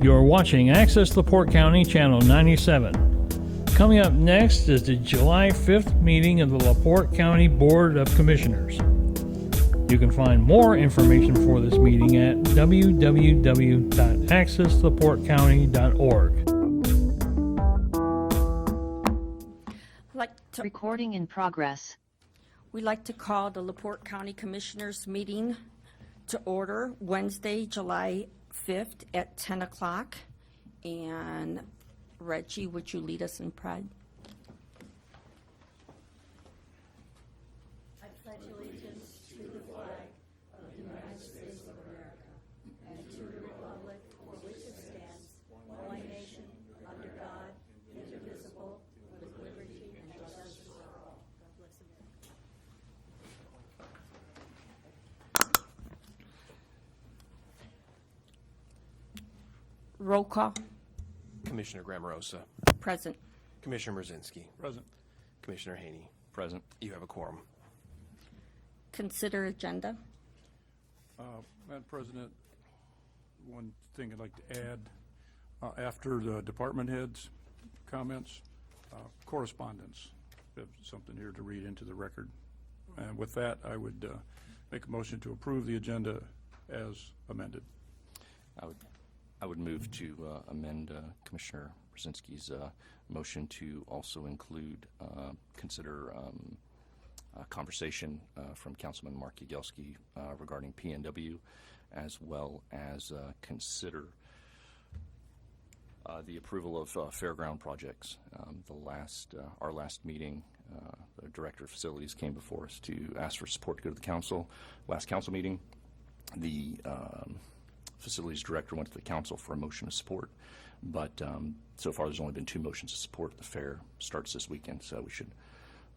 You're watching Access LaPorte County Channel 97. Coming up next is the July 5th meeting of the LaPorte County Board of Commissioners. You can find more information for this meeting at www.accesslaportecounty.org. Recording in progress. We'd like to call the LaPorte County Commissioners meeting to order Wednesday, July 5th at 10 o'clock. And Reggie, would you lead us in prayer? I pledge allegiance to the flag of the United States of America and to the republic for which it stands, one nation, under God, indivisible, with liberty and justice for all. God bless America. Roll call. Commissioner Grammarosa. Present. Commissioner Merzinski. Present. Commissioner Haney. Present. You have a quorum. Consider agenda. Madam President, one thing I'd like to add, after the department heads' comments, correspondence. We have something here to read into the record. And with that, I would make a motion to approve the agenda as amended. I would move to amend Commissioner Brzezinski's motion to also include, consider a conversation from Councilman Mark Yagelski regarding PNW, as well as consider the approval of fairground projects. Our last meeting, the Director of Facilities came before us to ask for support to go to the council. Last council meeting, the Facilities Director went to the council for a motion of support, but so far there's only been 2 motions of support. The fair starts this weekend, so we should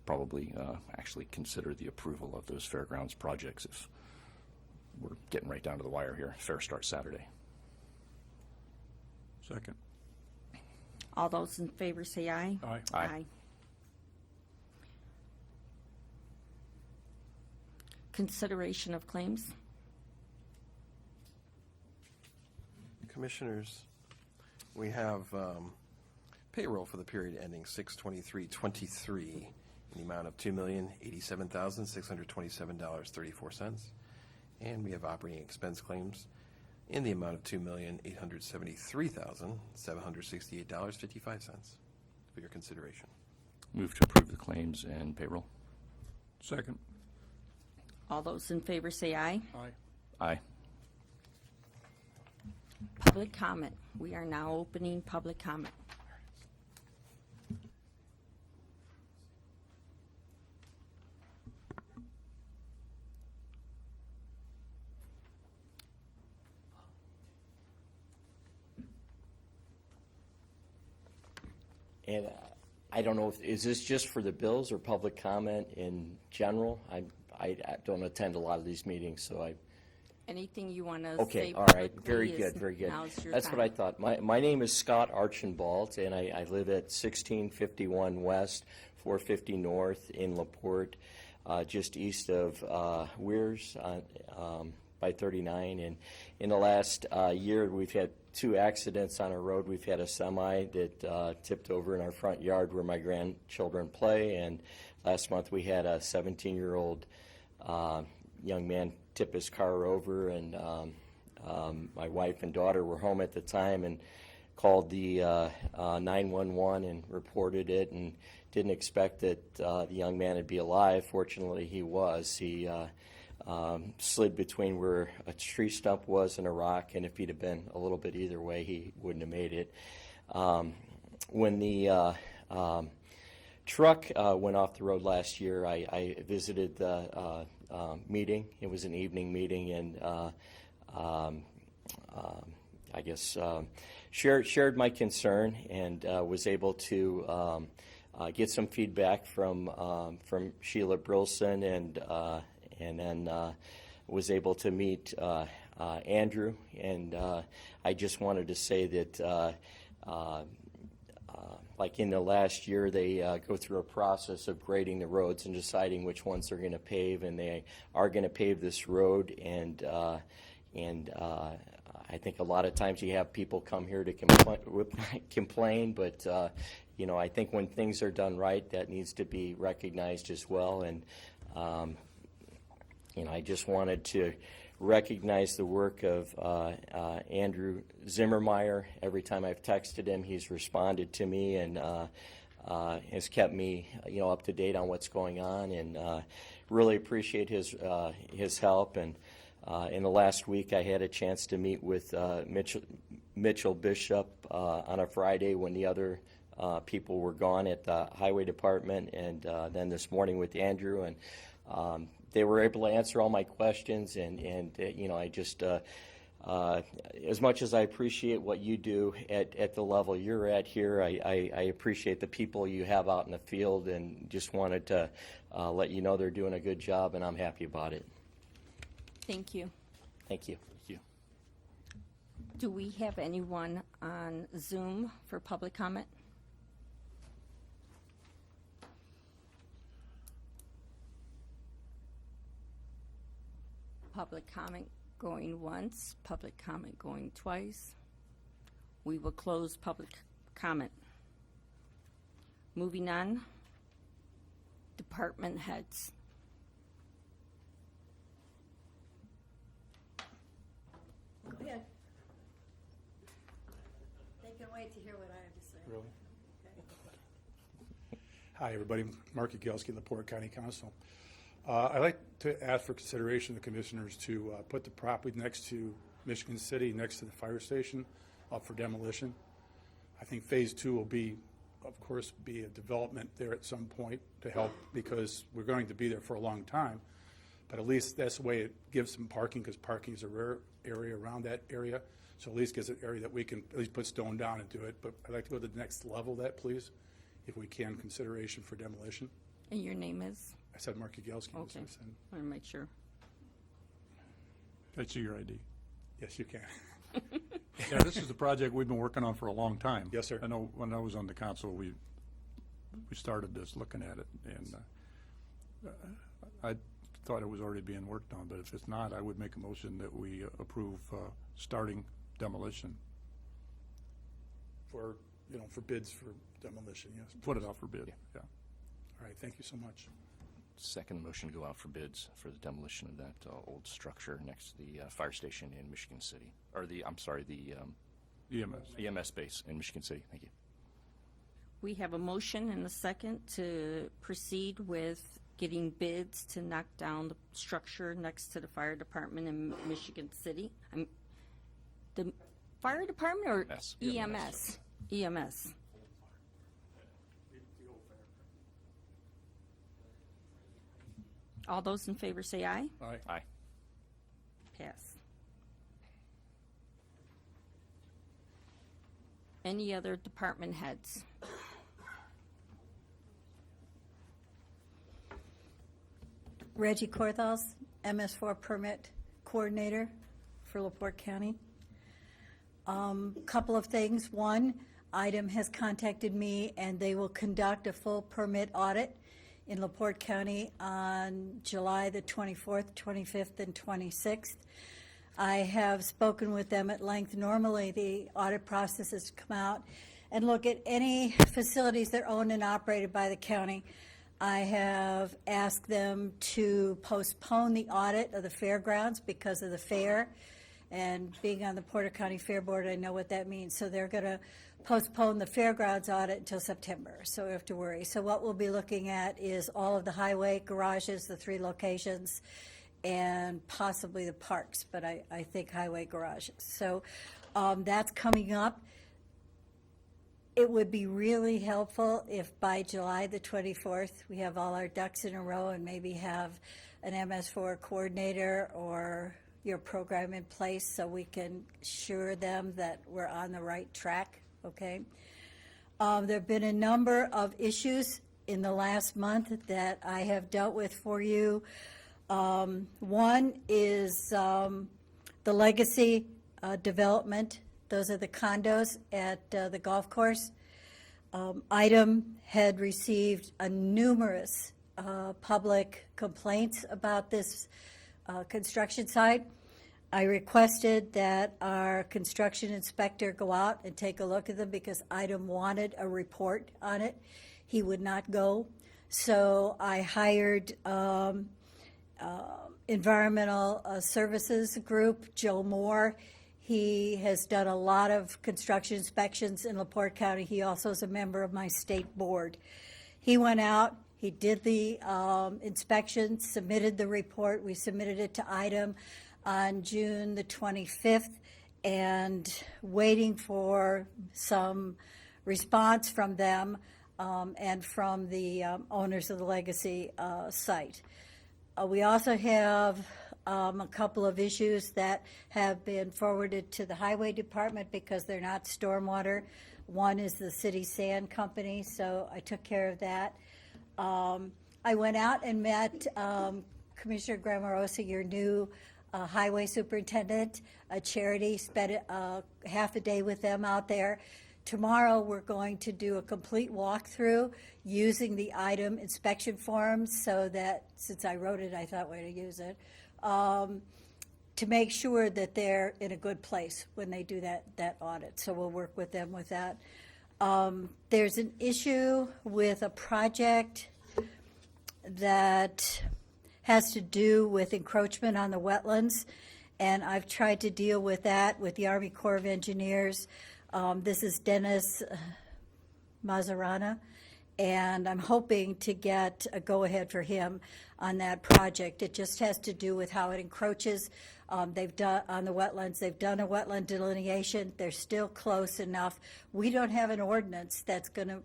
probably actually consider the approval of those fairgrounds projects if we're getting right down to the wire here. Fair starts Saturday. Second. All those in favor say aye. Aye. Aye. Consideration of claims. Commissioners, we have payroll for the period ending 6/23/23 in the amount of $2,087,627.34. And we have operating expense claims in the amount of $2,873,768.55 for your consideration. Move to approve the claims and payroll. Second. All those in favor say aye. Aye. Aye. Public comment. We are now opening public comment. And I don't know, is this just for the bills or public comment in general? I don't attend a lot of these meetings, so I... Anything you want to Okay, say all right, very publicly good, very good. now's your That's time. what I thought. My name is Scott Archambault, and I live at 1651 West, 450 North in LaPorte, just east of Weirs by 39. And in the last year, we've had 2 accidents on our road. We've had a semi that tipped over in our front yard where my grandchildren play, and last month we had a 17-year-old young man tip his car over, and my wife and daughter were home at the time and called the 911 and reported it, and didn't expect that the young man would be alive. Fortunately, he was. He slid between where a tree stump was and a rock, and if he'd have been a little bit either way, he wouldn't have made it. When the truck went off the road last year, I visited the meeting. It was an evening meeting, and I guess shared my concern, and was able to get some feedback from Sheila Brilson, and then was able to meet Andrew, and I just wanted to say that like in the last year, they go through a process of grading the roads and deciding which ones they're going to pave, and they are going to pave this road, and I think a lot of times you have people come here to complain, but I think when things are done right, that needs to be recognized as well. And I just wanted to recognize the work of Andrew Zimmermeyer. Every time I've texted him, he's responded to me and has kept me, up to date on what's going on, and really appreciate his help. And in the last week, I had a chance to meet with Mitchell Bishop on a Friday when the other people were gone at the Highway Department, and then this morning with Andrew, and they were able to answer all my questions, and I just, as much as I appreciate what you do at the level you're at here, I appreciate the people you have out in the field, and just wanted to let you know they're doing a good job, and I'm happy about it. Thank you. Thank you. Thank you. Do we have anyone on Zoom for public comment? Public comment going once, public comment going twice. We will close public comment. Moving on, department heads. Go ahead. They can wait to hear what I have to say. Really? Okay. Hi, everybody. Mark Yagelski, LaPorte County Council. I'd like to ask for consideration of the commissioners to put the property next to Michigan City, next to the fire station, up for demolition. I think phase 2 will be, of course, be a development there at some point to help, because we're going to be there for a long time. But at least that's the way it gives some parking, because parking is a rare area around that area. So at least gives an area that we can at least put stone down and do it. But I'd like to go to the next level of that, please, if we can, consideration for demolition. And your name is? I said Mark Yagelski. Okay. Yes, I said. Want to make sure. I see your ID. Yes, you can. Yeah, this is the project we've been working on for a long time. Yes, sir. I know when I was on the council, we started this, looking at it, and I thought it was already being worked on, but if it's not, I would make a motion that we approve starting demolition. For bids for demolition, yes. Put it out for bid, yeah. All right, thank you so much. Second motion to go out for bids for the demolition of that old structure next to the fire station in Michigan City, or the EMS. EMS base in Michigan City. Thank you. We have a motion and a second to proceed with getting bids to knock down the structure next to the fire department in Michigan City. The fire department or Yes, EMS? EMS. All those in favor say aye. Aye. Aye. Pass. Any other department heads? Reggie Korthals, MS4 permit coordinator for LaPorte County. Couple of things. One, ITEM has contacted me, and they will conduct a full permit audit in LaPorte County on July the 24th, 25th, and 26th. I have spoken with them at length. Normally, the audit process is to come out and look at any facilities that are owned and operated by the county. I have asked them to postpone the audit of the Fairgrounds because of the fair, and being on the Porter County Fair Board, I know what that means. So they're going to postpone the Fairgrounds audit until September, so we have to worry. So what we'll be looking at is all of the highway garages, the 3 locations, and possibly the parks, but I think highway garages. So that's coming up. It would be really helpful if by July the 24th, we have all our ducks in a row and maybe have an MS4 coordinator or your program in place so we can assure them that we're on the right track, okay? There have been a number of issues in the last month that I have dealt with for you. One is the legacy development. Those are the condos at the golf course. ITEM had received numerous public complaints about this construction site. I requested that our construction inspector go out and take a look at them because Item wanted a report on it. He would not go. So I hired Environmental Services Group, Joe Moore. He has done a lot of construction inspections in LaPorte County. He also is a member of my state board. He went out, he did the inspection, submitted the report. We submitted it to Item on June the 25th, and waiting for some response from them and from the owners of the Legacy site. We also have a couple of issues that have been forwarded to the Highway Department because they're not stormwater. One is the city sand company, so I took care of that. I went out and met Commissioner Grammarosa, your new highway superintendent, a charity, spent half a day with them out there. Tomorrow, we're going to do a complete walkthrough using the Item inspection forms so that, since I wrote it, I thought we'd use it, to make sure that they're in a good place when they do that audit. So we'll work with them with that. There's an issue with a project that has to do with encroachment on the wetlands, and I've tried to deal with that with the Army Corps of Engineers. This is Dennis Mazzarana, and I'm hoping to get a go-ahead for him on that project. It just has to do with how it encroaches. They've done on the wetlands. They've done a wetland delineation. They're still close enough. We don't have an ordinance that's going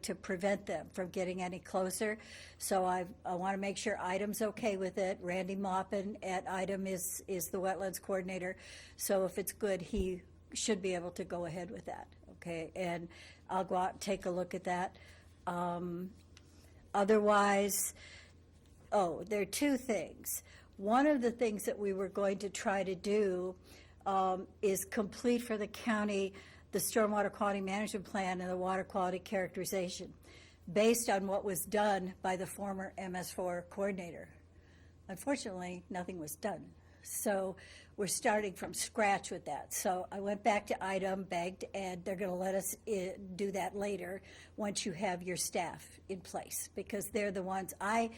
to prevent them from getting any closer. So I want to make sure Item's okay with it. Randy Maupin at Item is the wetlands coordinator. So if it's good, he should be able to go ahead with that. Okay, and I'll go out and take a look at that. Otherwise, there are two things. One of the things that we were going to try to do is complete for the county the stormwater quality management plan and the water quality characterization based on what was done by the former MS4 coordinator. Unfortunately, nothing was done. So we're starting from scratch with that. So I went back to Item, begged, and they're going to let us do that later once you have your staff in place, because they're the ones. I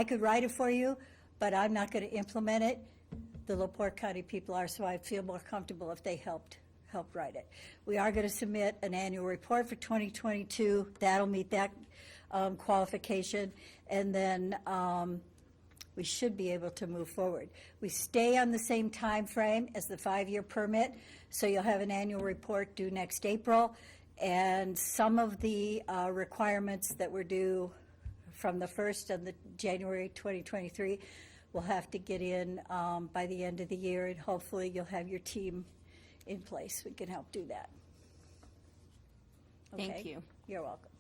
could write it for you, but I'm not going to implement it. The LaPorte County people are, so I feel more comfortable if they help write it. We are going to submit an annual report for 2022. That'll meet that qualification, and then we should be able to move forward. We stay on the same time frame as the 5-year permit, so you'll have an annual report due next April, and some of the requirements that were due from the 1st of the January 2023 we'll have to get in by the end of the year, and hopefully you'll have your team in place. We can help do that. Thank Okay? you. You're welcome.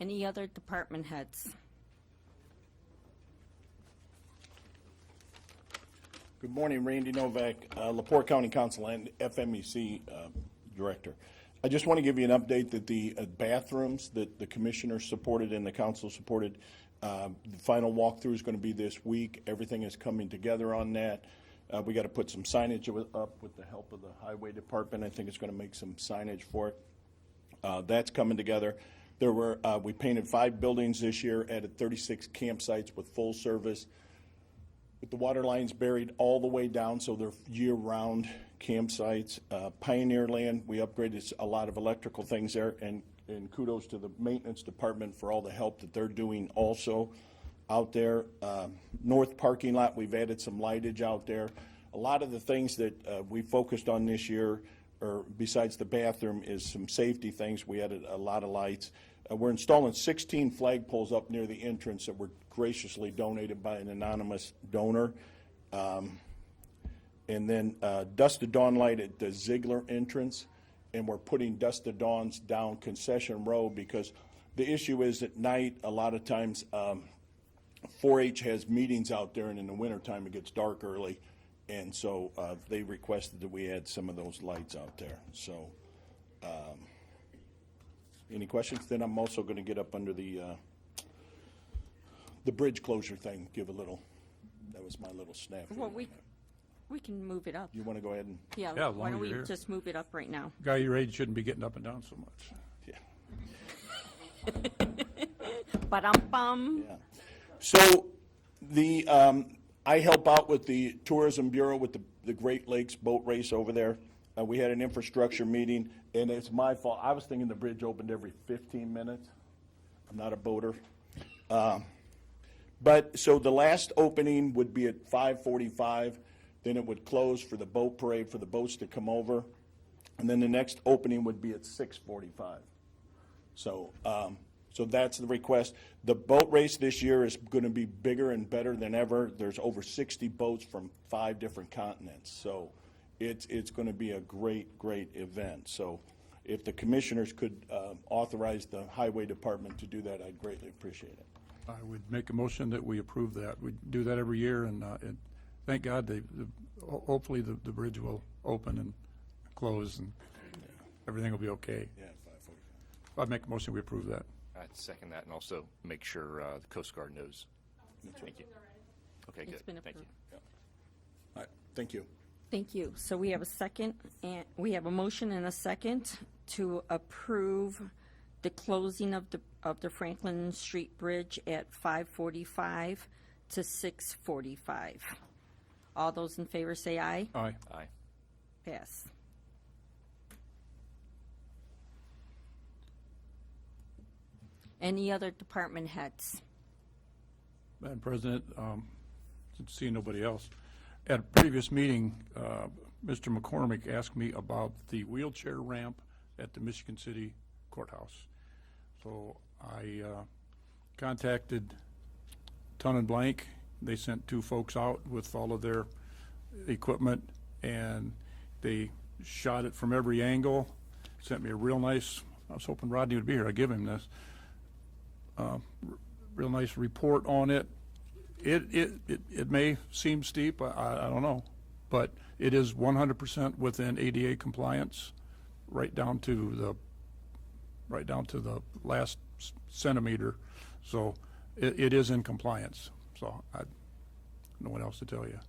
Any other department heads? Good morning, Randy Novak, LaPorte County Council and FMEC Director. I just want to give you an update that the bathrooms that the commissioners supported and the council supported, the final walkthrough is going to be this week. Everything is coming together on that. We got to put some signage up with the help of the Highway Department. I think it's going to make some signage for it. That's coming together. There were we painted 5 buildings this year, added 36 campsites with full service, with the water lines buried all the way down, so they're year-round campsites. Pioneer Land, we upgraded a lot of electrical things there, and kudos to the maintenance department for all the help that they're doing also out there. North parking lot, we've added some lightage out there. A lot of the things that we focused on this year, or besides the bathroom, is some safety things. We added a lot of lights. We're installing 16 flagpoles up near the entrance that were graciously donated by an anonymous donor. And then dusk to dawn light at the Ziegler entrance, and we're putting dusk to dawns down Concession Road, because the issue is at night, a lot of times 4-H has meetings out there, and in the wintertime it gets dark early, and so they requested that we add some of those lights out there. So any questions? Then I'm also going to get up under the bridge closure thing, give a little That was my little snafu. Well, we can move it up. You want to go ahead and, Yeah, Yeah, as why long don't as we you're here. just move it up right now? Guy your age shouldn't be getting up and down so much. yeah. Ba-dum-bum. Yeah. So I help out with the Tourism Bureau with the Great Lakes Boat Race over there. We had an infrastructure meeting, and it's my fault. I was thinking the bridge opened every 15 minutes. I'm not a boater. But, so the last opening would be at 5:45, then it would close for the boat parade for the boats to come over, and then the next opening would be at 6:45. So, so that's the request. The boat race this year is going to be bigger and better than ever. There's over 60 boats from 5 different continents. So it's going to be a great, great event. So if the commissioners could authorize the highway department to do that, I'd greatly appreciate it. I would make a motion that we approve that. We do that every year, and thank God hopefully the bridge will open and close, and everything will be okay. Yeah, 5:45. I'd make a motion we approve that. I'd second that, and also make sure the Coast Guard knows. Thank you. Okay, It's good. been Thank you. approved. All right, thank you. Thank you. So we have a second, and we have a motion and a second to approve the closing of the Franklin Street Bridge at 5:45 to 6:45. All those in favor say aye. Aye. Aye. Pass. Any other department heads? Madam President, since seeing nobody else, at a previous meeting, Mr. McCormick asked me about the wheelchair ramp at the Michigan City Courthouse. So I contacted Ton and Blank. They sent 2 folks out with all of their equipment, and they shot it from every angle, sent me a real nice, I was hoping Rodney would be here, I'd give him this, real nice report on it. It may seem steep, I don't know, but it is 100% within ADA compliance, right down to the last centimeter. So it is in compliance. So I don't know what else to tell you.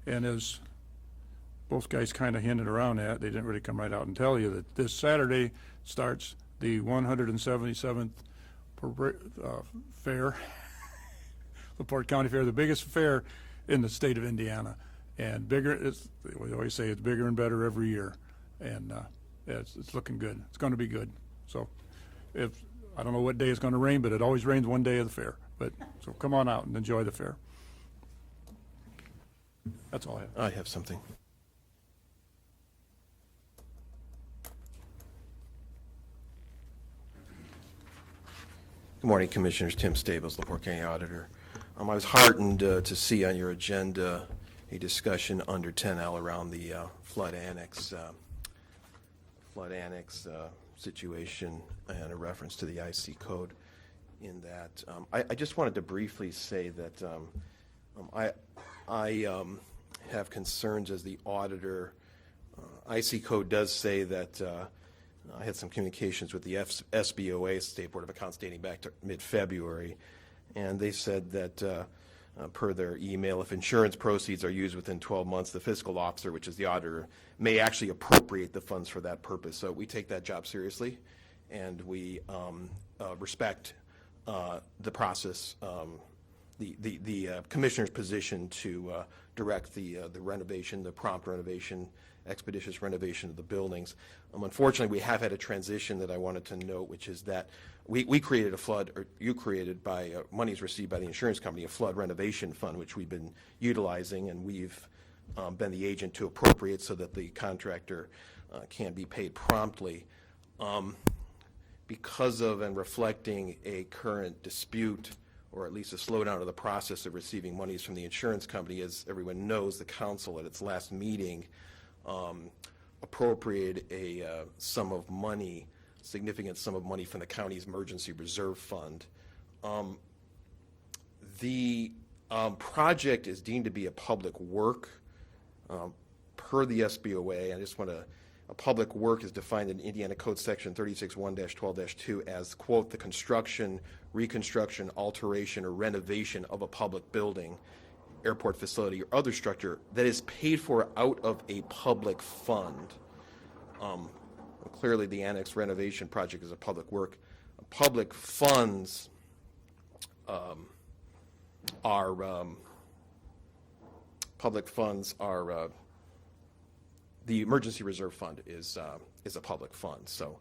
And as both guys kind of hinted around at, they didn't really come right out and tell you that this Saturday starts the 177th fair, LaPorte County Fair, the biggest fair in the state of Indiana. And bigger, we always say it's bigger and better every year. And it's looking good. It's going to be good. So I don't know what day it's going to rain, but it always rains one day of the fair. So come on out and enjoy the fair. That's all I have. I have something. Good morning, Commissioners. Tim Stables, LaPorte County Auditor. I was heartened to see on your agenda a discussion under 10L around the flood annex situation and a reference to the IC code in that. I just wanted to briefly say that I have concerns as the auditor. IC code does say that I had some communications with the SBOA, State Board of Accounts, dating back to mid-February, and they said that per their email, if insurance proceeds are used within 12 months, the fiscal officer, which is the auditor, may actually appropriate the funds for that purpose. So we take that job seriously, and we respect the process, the commissioner's position to direct the renovation, the prompt renovation, expeditious renovation of the buildings. Unfortunately, we have had a transition that I wanted to note, which is that we created a flood, or you created by monies received by the insurance company, a flood renovation fund, which we've been utilizing, and we've been the agent to appropriate so that the contractor can be paid promptly. Because of and reflecting a current dispute, or at least a slowdown of the process of receiving monies from the insurance company, as everyone knows, the council at its last meeting appropriated a sum of money, significant sum of money from the county's emergency reserve fund. The project is deemed to be a public work per the SBOA. I just want to A public work is defined in Indiana Code Section 36-1-12-2 as, quote, the construction, reconstruction, alteration, or renovation of a public building, airport facility, or other structure that is paid for out of a public fund. Clearly, the annex renovation project is a public work. Public funds are the emergency reserve fund is a public fund. So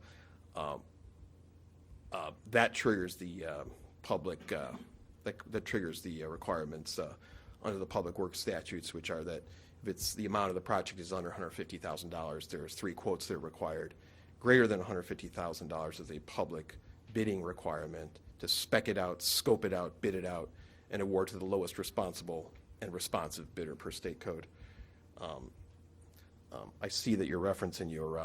that triggers the public that triggers the requirements under the public works statutes, which are that if it's the amount of the project is under $150,000, there's 3 quotes that are required. Greater than $150,000 is a public bidding requirement to spec it out, scope it out, bid it out, and award to the lowest responsible and responsive bidder per state code. I see that your reference in your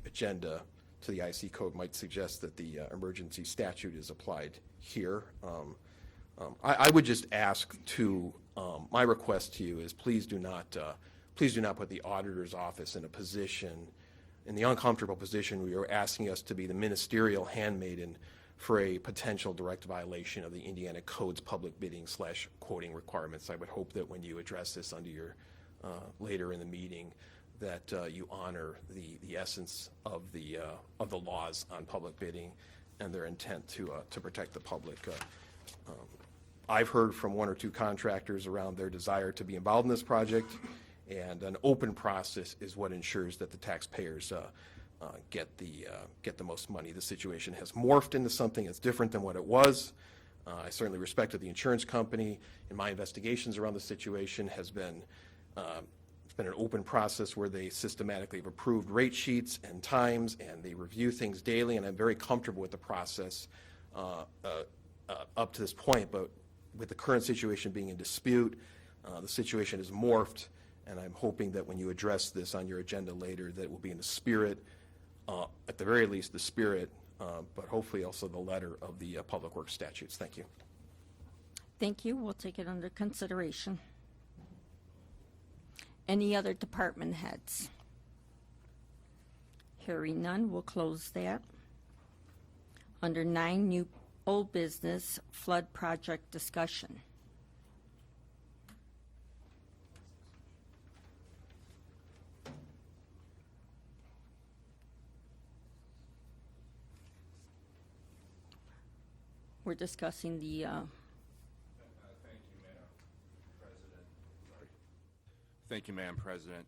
agenda to the IC code might suggest that the emergency statute is applied here. I would just ask to, my request to you is please do not put the auditor's office in the uncomfortable position where you're asking us to be the ministerial handmaiden for a potential direct violation of the Indiana Code's public bidding / quoting requirements. I would hope that when you address this under your, later in the meeting, that you honor the essence of the laws on public bidding and their intent to protect the public. I've heard from 1 or 2 contractors around their desire to be involved in this project, and an open process is what ensures that the taxpayers get the most money. The situation has morphed into something that's different than what it was. I certainly respected the insurance company in my investigations around the situation. It's been an open process where they systematically have approved rate sheets and times, and they review things daily, and I'm very comfortable with the process up to this point. But with the current situation being in dispute, the situation has morphed, and I'm hoping that when you address this on your agenda later, that it will be in the spirit, at the very least, the spirit, but hopefully also the letter of the public works statutes. Thank you. Thank you. We'll take it under consideration. Any other department heads? Hearing none, we'll close that. Under 9, new old business, flood project discussion. We're discussing the Thank you, Madam President.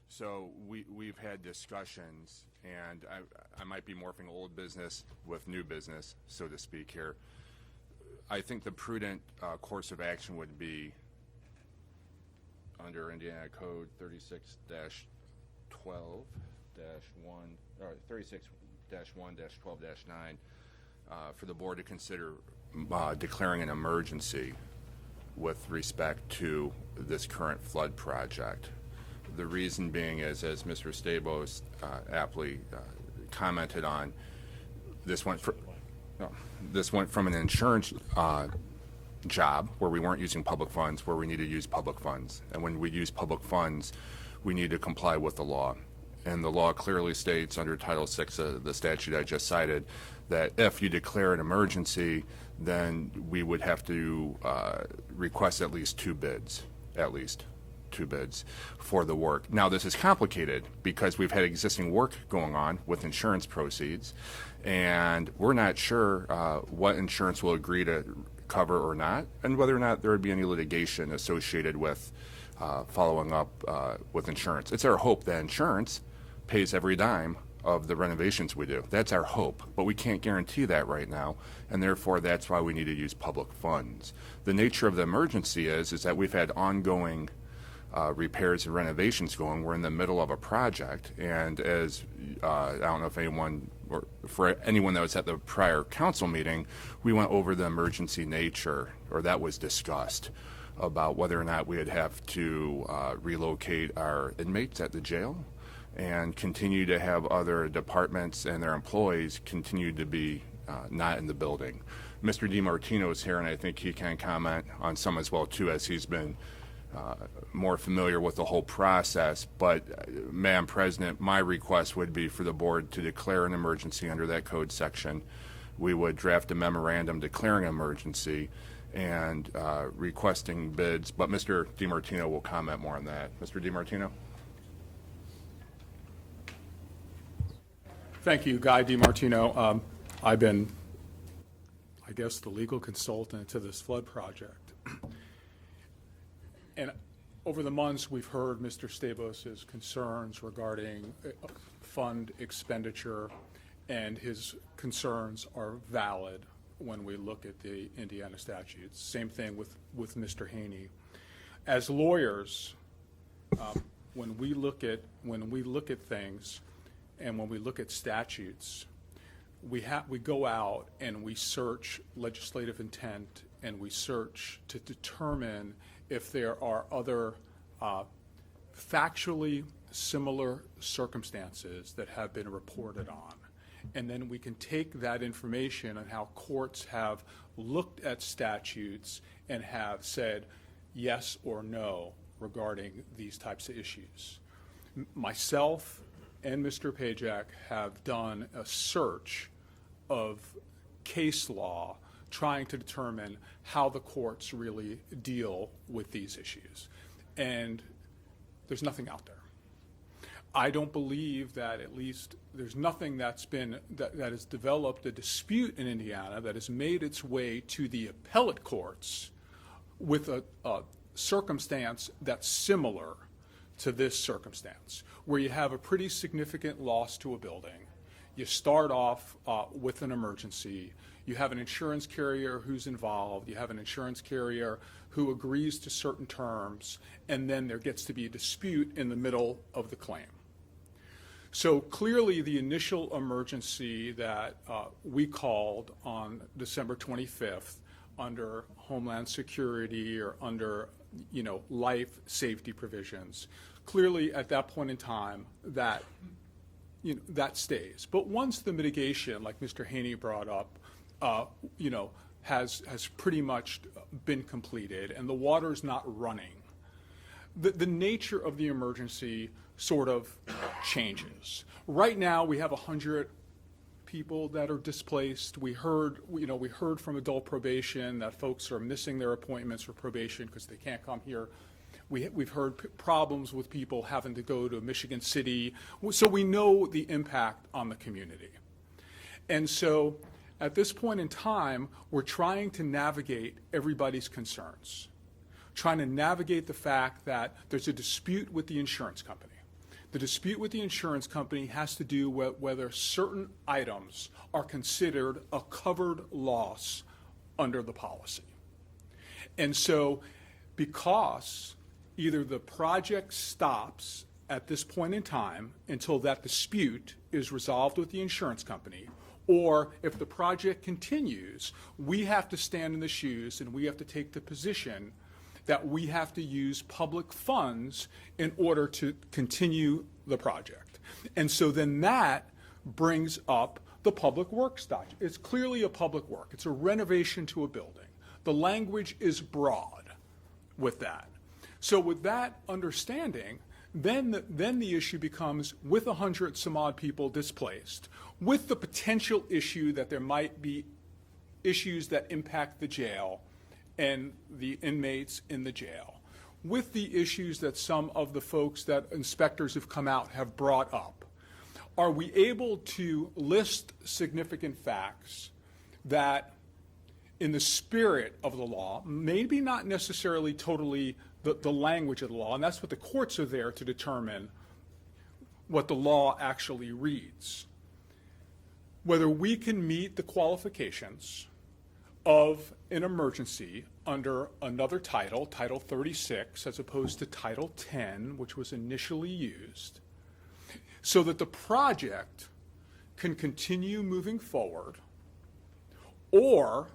So we've had discussions, and I might be morphing old business with new business, so to speak here. I think the prudent course of action would be under Indiana Code 36-12-1, or 36-1-12-9, for the board to consider declaring an emergency with respect to this current flood project. The reason being is, as Mr. Stabos aptly commented on, this went from an insurance job where we weren't using public funds, where we need to use public funds. And when we use public funds, we need to comply with the law. And the law clearly states under Title VI of the statute I just cited that if you declare an emergency, then we would have to request at least two bids for the work. Now, this is complicated because we've had existing work going on with insurance proceeds, and we're not sure what insurance will agree to cover or not, and whether or not there would be any litigation associated with following up with insurance. It's our hope that insurance pays every dime of the renovations we do. That's our hope, but we can't guarantee that right now, and therefore that's why we need to use public funds. The nature of the emergency is that we've had ongoing repairs and renovations going. We're in the middle of a project, and as I don't know if anyone, or for anyone that was at the prior council meeting, we went over the emergency nature, or that was discussed, about whether or not we would have to relocate our inmates at the jail and continue to have other departments and their employees continue to be not in the building. Mr. DiMartino is here, and I think he can comment on some as well, too, as he's been more familiar with the whole process. But, Madam President, my request would be for the board to declare an emergency under that code section. We would draft a memorandum declaring an emergency and requesting bids. But Mr. DiMartino will comment more on that. Mr. DiMartino? Thank you, Guy DiMartino. I've been, I guess, the legal consultant to this flood project. And over the months, we've heard Mr. Stabos's concerns regarding fund expenditure, and his concerns are valid when we look at the Indiana statutes. Same thing with Mr. Haney. As lawyers, when we look at things and when we look at statutes, we go out and we search legislative intent, and we search to determine if there are other factually similar circumstances that have been reported on. And then we can take that information and how courts have looked at statutes and have said yes or no regarding these types of issues. Myself and Mr. Pajak have done a search of case law trying to determine how the courts really deal with these issues. And there's nothing out there. I don't believe that, at least there's nothing that has developed a dispute in Indiana that has made its way to the appellate courts with a circumstance that's similar to this circumstance, where you have a pretty significant loss to a building. You start off with an emergency. You have an insurance carrier who's involved. You have an insurance carrier who agrees to certain terms, and then there gets to be a dispute in the middle of the claim. So clearly the initial emergency that we called on December 25th under Homeland Security or under, life safety provisions, clearly at that point in time that stays. But once the mitigation, like Mr. Haney brought up, has pretty much been completed and the water's not running, the nature of the emergency sort of changes. Right now we have 100 people that are displaced. We heard from adult probation that folks are missing their appointments for probation because they can't come here. We've heard problems with people having to go to Michigan City. So we know the impact on the community. And so at this point in time, we're trying to navigate everybody's concerns, trying to navigate the fact that there's a dispute with the insurance company. The dispute with the insurance company has to do with whether certain items are considered a covered loss under the policy. And so because either the project stops at this point in time until that dispute is resolved with the insurance company, or if the project continues, we have to stand in the shoes and we have to take the position that we have to use public funds in order to continue the project. And so then that brings up the public works statute. It's clearly a public work. It's a renovation to a building. The language is broad with that. So with that understanding, then the issue becomes, with 100 some odd people displaced, with the potential issue that there might be issues that impact the jail and the inmates in the jail, with the issues that some of the folks that inspectors have come out have brought up, are we able to list significant facts that, in the spirit of the law, maybe not necessarily totally the language of the law, and that's what the courts are there to determine what the law actually reads, whether we can meet the qualifications of an emergency under another title, Title 36, as opposed to Title 10, which was initially used, so that the project can continue moving forward, or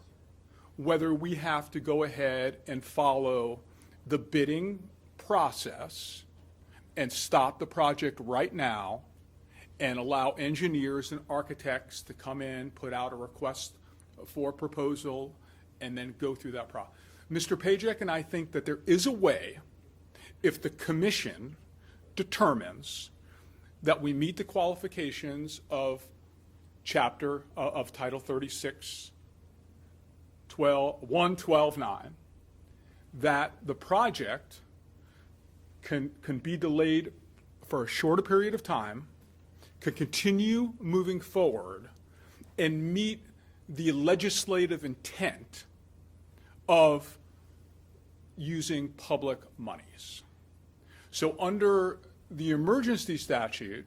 whether we have to go ahead and follow the bidding process and stop the project right now and allow engineers and architects to come in, put out a request for proposal, and then go through that process. Mr. Pajak and I think that there is a way if the commission determines that we meet the qualifications of of Title 36, 112.9, that the project can be delayed for a shorter period of time, can continue moving forward, and meet the legislative intent of using public monies. So under the emergency statute,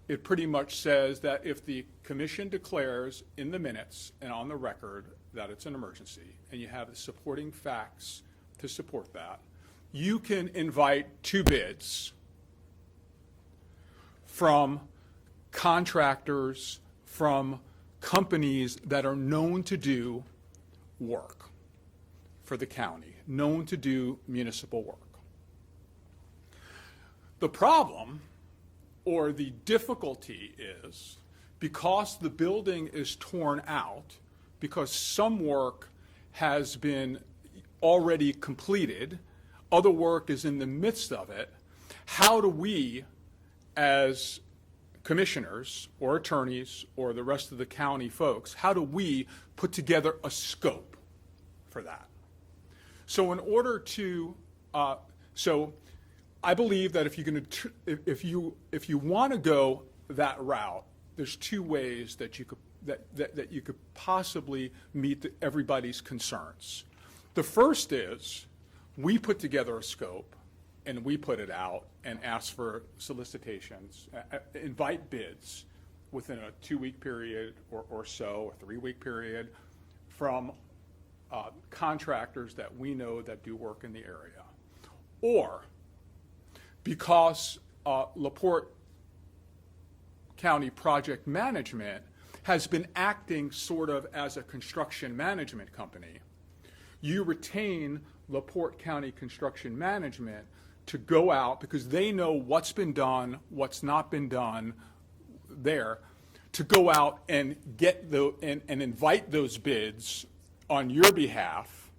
it pretty much says that if the commission declares in the minutes and on the record that it's an emergency, and you have the supporting facts to support that, you can invite 2 bids from contractors, from companies that are known to do work for the county, known to do municipal work. The problem or the difficulty is, because the building is torn out, because some work has been already completed, other work is in the midst of it, how do we, as commissioners or attorneys or the rest of the county folks, how do we put together a scope for that? So in order to, so I believe that if you're going to, if you want to go that route, there's 2 ways that you could that you could possibly meet everybody's concerns. The first is we put together a scope and we put it out and ask for solicitations, invite bids within a 2-week period or so, a 3-week period, from contractors that we know that do work in the area. Or because LaPorte County Project Management has been acting sort of as a construction management company, you retain LaPorte County Construction Management to go out, because they know what's been done, what's not been done there, to go out and get and invite those bids on your behalf,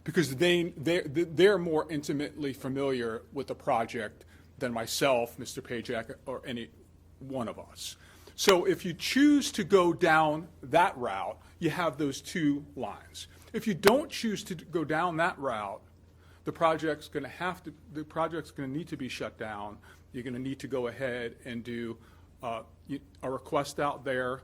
because they're more intimately familiar with the project than myself, Mr. Pajak, or any one of us. So if you choose to go down that route, you have those 2 lines. If you don't choose to go down that route, the project's going to need to be shut down. You're going to need to go ahead and do a request out there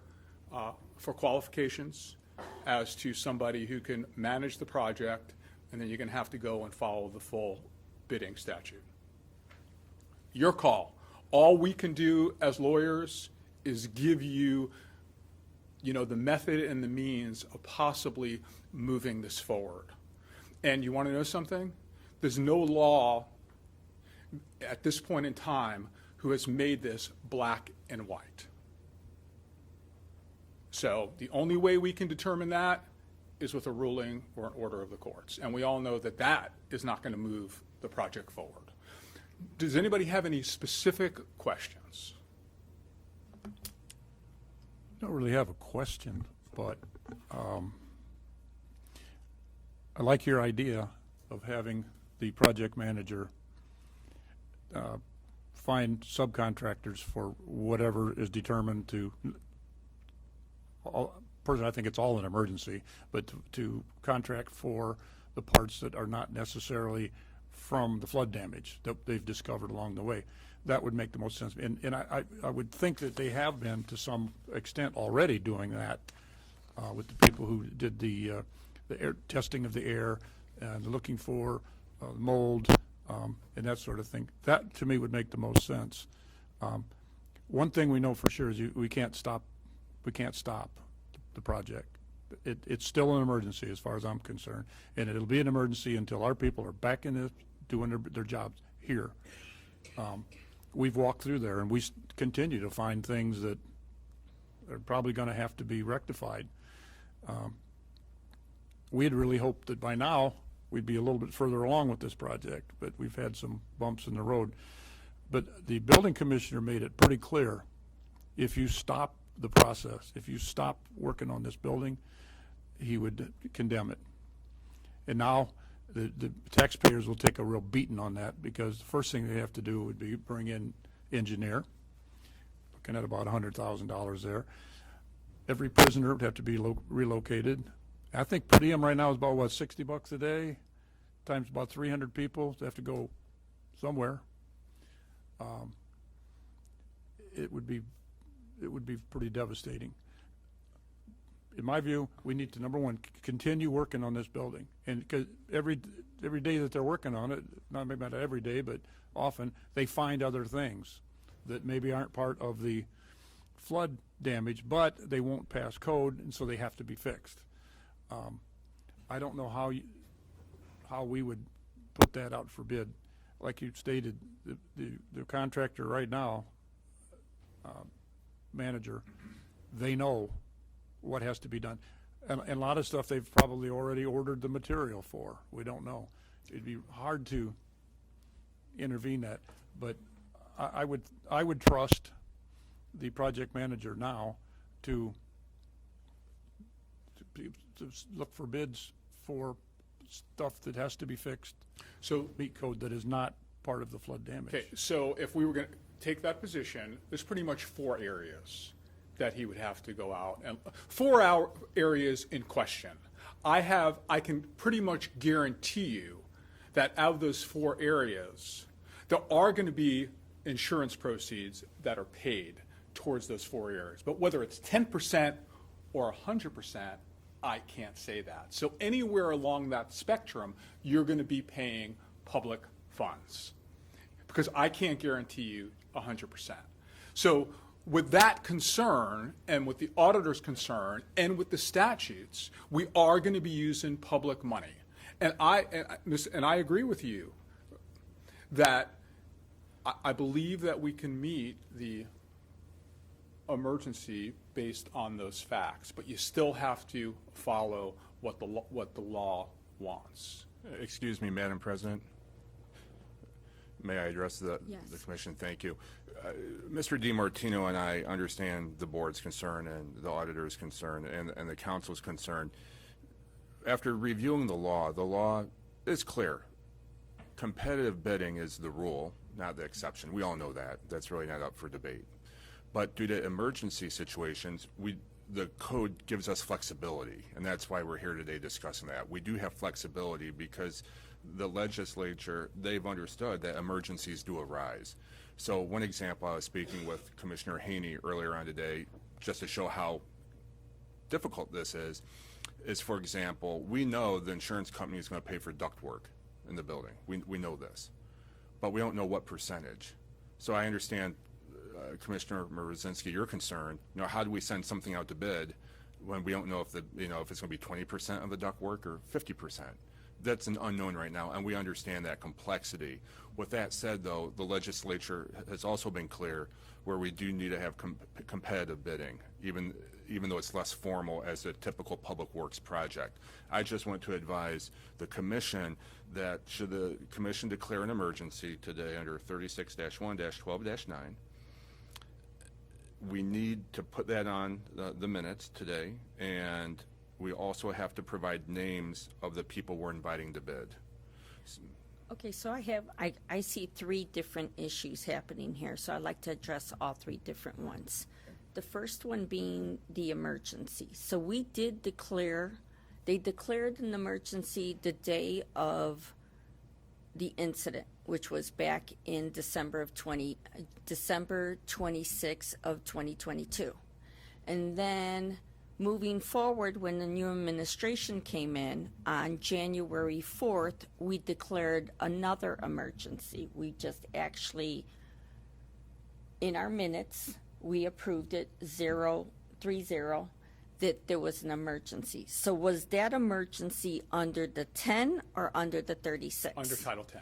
for qualifications as to somebody who can manage the project, and then you're going to have to go and follow the full bidding statute. Your call. All we can do as lawyers is give you, the method and the means of possibly moving this forward. And you want to know something? There's no law at this point in time who has made this black and white. So the only way we can determine that is with a ruling or an order of the courts. And we all know that that is not going to move the project forward. Does anybody have any specific questions? I don't really have a question, but I like your idea of having the project manager find subcontractors for whatever is determined to, personally I think it's all an emergency, but to contract for the parts that are not necessarily from the flood damage that they've discovered along the way. That would make the most sense. And I would think that they have been to some extent already doing that with the people who did the air testing of the air and looking for mold and that sort of thing. That to me would make the most sense. One thing we know for sure is we can't stop the project. It's still an emergency as far as I'm concerned, and it'll be an emergency until our people are back in this doing their jobs here. We've walked through there, and we continue to find things that are probably going to have to be rectified. We had really hoped that by now we'd be a little bit further along with this project, but we've had some bumps in the road. But the building commissioner made it pretty clear, if you stop the process, if you stop working on this building, he would condemn it. And now the taxpayers will take a real beating on that, because the first thing they have to do would be bring in engineer, looking at about $100,000 there. Every prisoner would have to be relocated. I think per diem right now is about, what, $60 a day, times about 300 people. They have to go somewhere. It would be pretty devastating. In my view, we need to, number one, continue working on this building. And because every day that they're working on it, maybe not every day, but often, they find other things that maybe aren't part of the flood damage, but they won't pass code, and so they have to be fixed. I don't know how we would put that out for bid. Like you stated, the contractor right now, manager, they know what has to be done. And a lot of stuff they've probably already ordered the material for. We don't know. It'd be hard to intervene that, but I would trust the project manager now to look for bids for stuff that has to be fixed, So, meet code that is not part of the flood damage. okay, so if we were going to take that position, there's pretty much 4 areas that he would have to go out, and 4 areas in question. I can pretty much guarantee you that out of those 4 areas, there are going to be insurance proceeds that are paid towards those 4 areas. But whether it's 10% or 100%, I can't say that. So anywhere along that spectrum, you're going to be paying public funds, because I can't guarantee you 100%. So with that concern, and with the auditor's concern, and with the statutes, we are going to be using public money. And I agree with you that I believe that we can meet the emergency based on those facts, but you still have to follow what the law wants. Excuse me, Madam President. May I address the Yes. commission? Thank you. Mr. DiMartino and I understand the board's concern and the auditor's concern and the council's concern. After reviewing the law is clear. Competitive bidding is the rule, not the exception. We all know that. That's really not up for debate. But due to emergency situations, the code gives us flexibility, and that's why we're here today discussing that. We do have flexibility because the legislature, they've understood that emergencies do arise. So one example, I was speaking with Commissioner Haney earlier on today, just to show how difficult this is, for example, we know the insurance company is going to pay for ductwork in the building. We know this, but we don't know what percentage. So I understand, Commissioner Mrozinski, your concern. How do we send something out to bid when we don't know if it's going to be 20% of the ductwork or 50%? That's an unknown right now, and we understand that complexity. With that said, though, the legislature has also been clear where we do need to have competitive bidding, even though it's less formal as a typical public works project. I just want to advise the commission that should the commission declare an emergency today under 36-1-12-9, we need to put that on the minutes today, and we also have to provide names of the people we're inviting to bid. Okay, so I see 3 different issues happening here, so I'd like to address all 3 different ones. The first one being the emergency. So we did they declared an emergency the day of the incident, which was back in December 26th of 2022. And then moving forward, when the new administration came in on January 4th, we declared another emergency. We just actually, in our minutes, we approved it 030 that there was an emergency. So was that emergency under the 10 or under the 36? Under Title 10.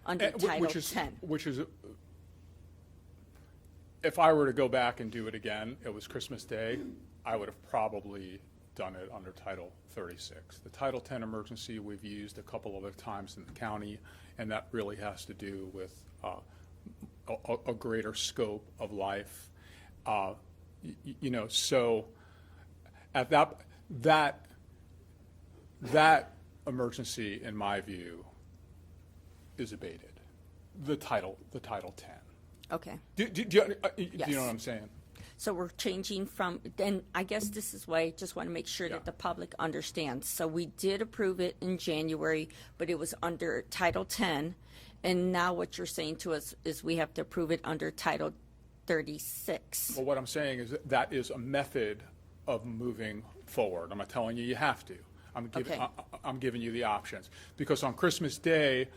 Under Title 10. Which is, if I were to go back and do it again, it was Christmas Day, I would have probably done it under Title 36. The Title 10 emergency we've used a couple other times in the county, and that really has to do with a greater scope of life. So at that emergency, in my view, is abated. The Title 10. Okay. Do you know Yes. what I'm saying? So we're changing from, and I guess this is why I just want to make sure Yeah. that the public understands. So we did approve it in January, but it was under Title 10. And now what you're saying to us is we have to approve it under Title 36. Well, what I'm saying is that is a method of moving forward. I'm not telling you have to. Okay. I'm giving you the options. Because on Christmas Day,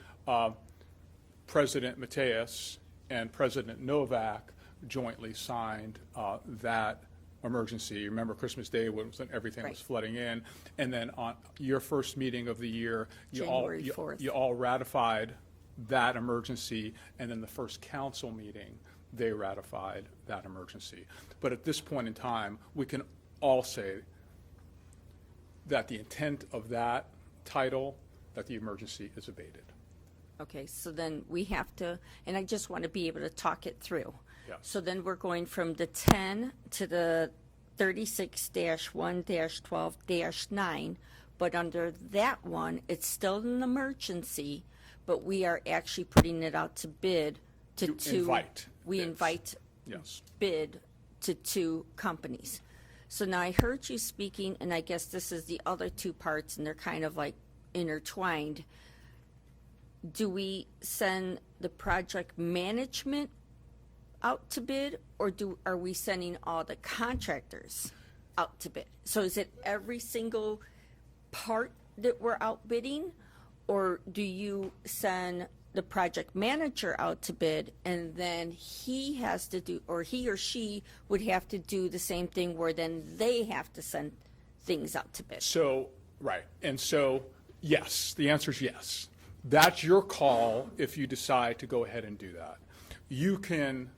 President Mateus and President Novak jointly signed that emergency. Remember Christmas Day when everything was Right. flooding in? And then on your first meeting of the year, January 4th. you all ratified that emergency, and then the first council meeting, they ratified that emergency. But at this point in time, we can all say that the intent of that title, that the emergency is abated. Okay, so then we have to, and I just want to be able to talk it through. Yes. So then we're going from the 10 to the 36-1-12-9, but under that one, it's still an emergency, but we are actually putting it out to bid to To two. invite We bids. invite Yes. bid to two companies. So now I heard you speaking, and I guess this is the other two parts, and they're kind of like intertwined. Do we send the project management out to bid, or are we sending all the contractors out to bid? So is it every single part that we're outbidding, or do you send the project manager out to bid, and then he has to do, or he or she would have to do the same thing where then they have to send things out to bid? So, right. And so, yes, the answer is yes. That's your call if you decide to go ahead and do that. You can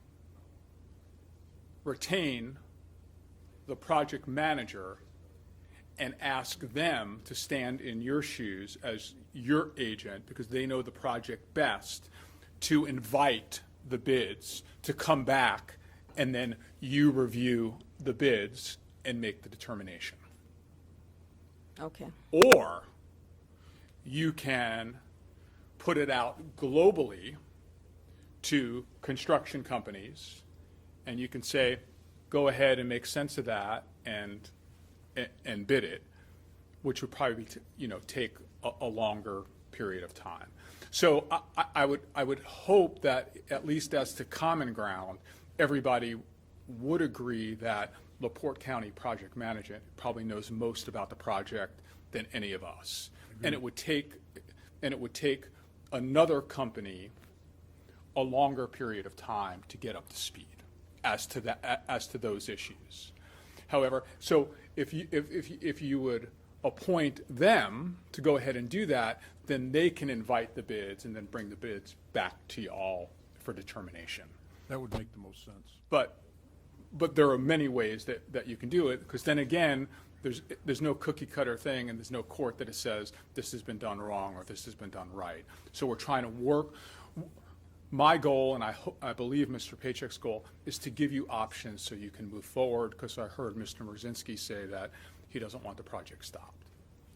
retain the project manager and ask them to stand in your shoes as your agent, because they know the project best, to invite the bids to come back, and then you review the bids and make the determination. Okay, Or you can put it out globally to construction companies, and you can say, go ahead and make sense of that and bid it, which would probably take a longer period of time. So I would hope that, at least as to common ground, everybody would agree that LaPorte County Project Management probably knows most about the project than any of us. And it would take another company a longer period of time to get up to speed as to those issues. However, so if you would appoint them to go ahead and do that, then they can invite the bids and then bring the bids back to you all for determination. That would make the most sense. But there are many ways that you can do it, because then again, there's no cookie cutter thing, and there's no court that it says this has been done wrong or this has been done right. So we're trying to work. My goal, and I believe Mr. Paycheck's goal, is to give you options so you can move forward, because I heard Mr. Mrzinski say that he doesn't want the project stopped.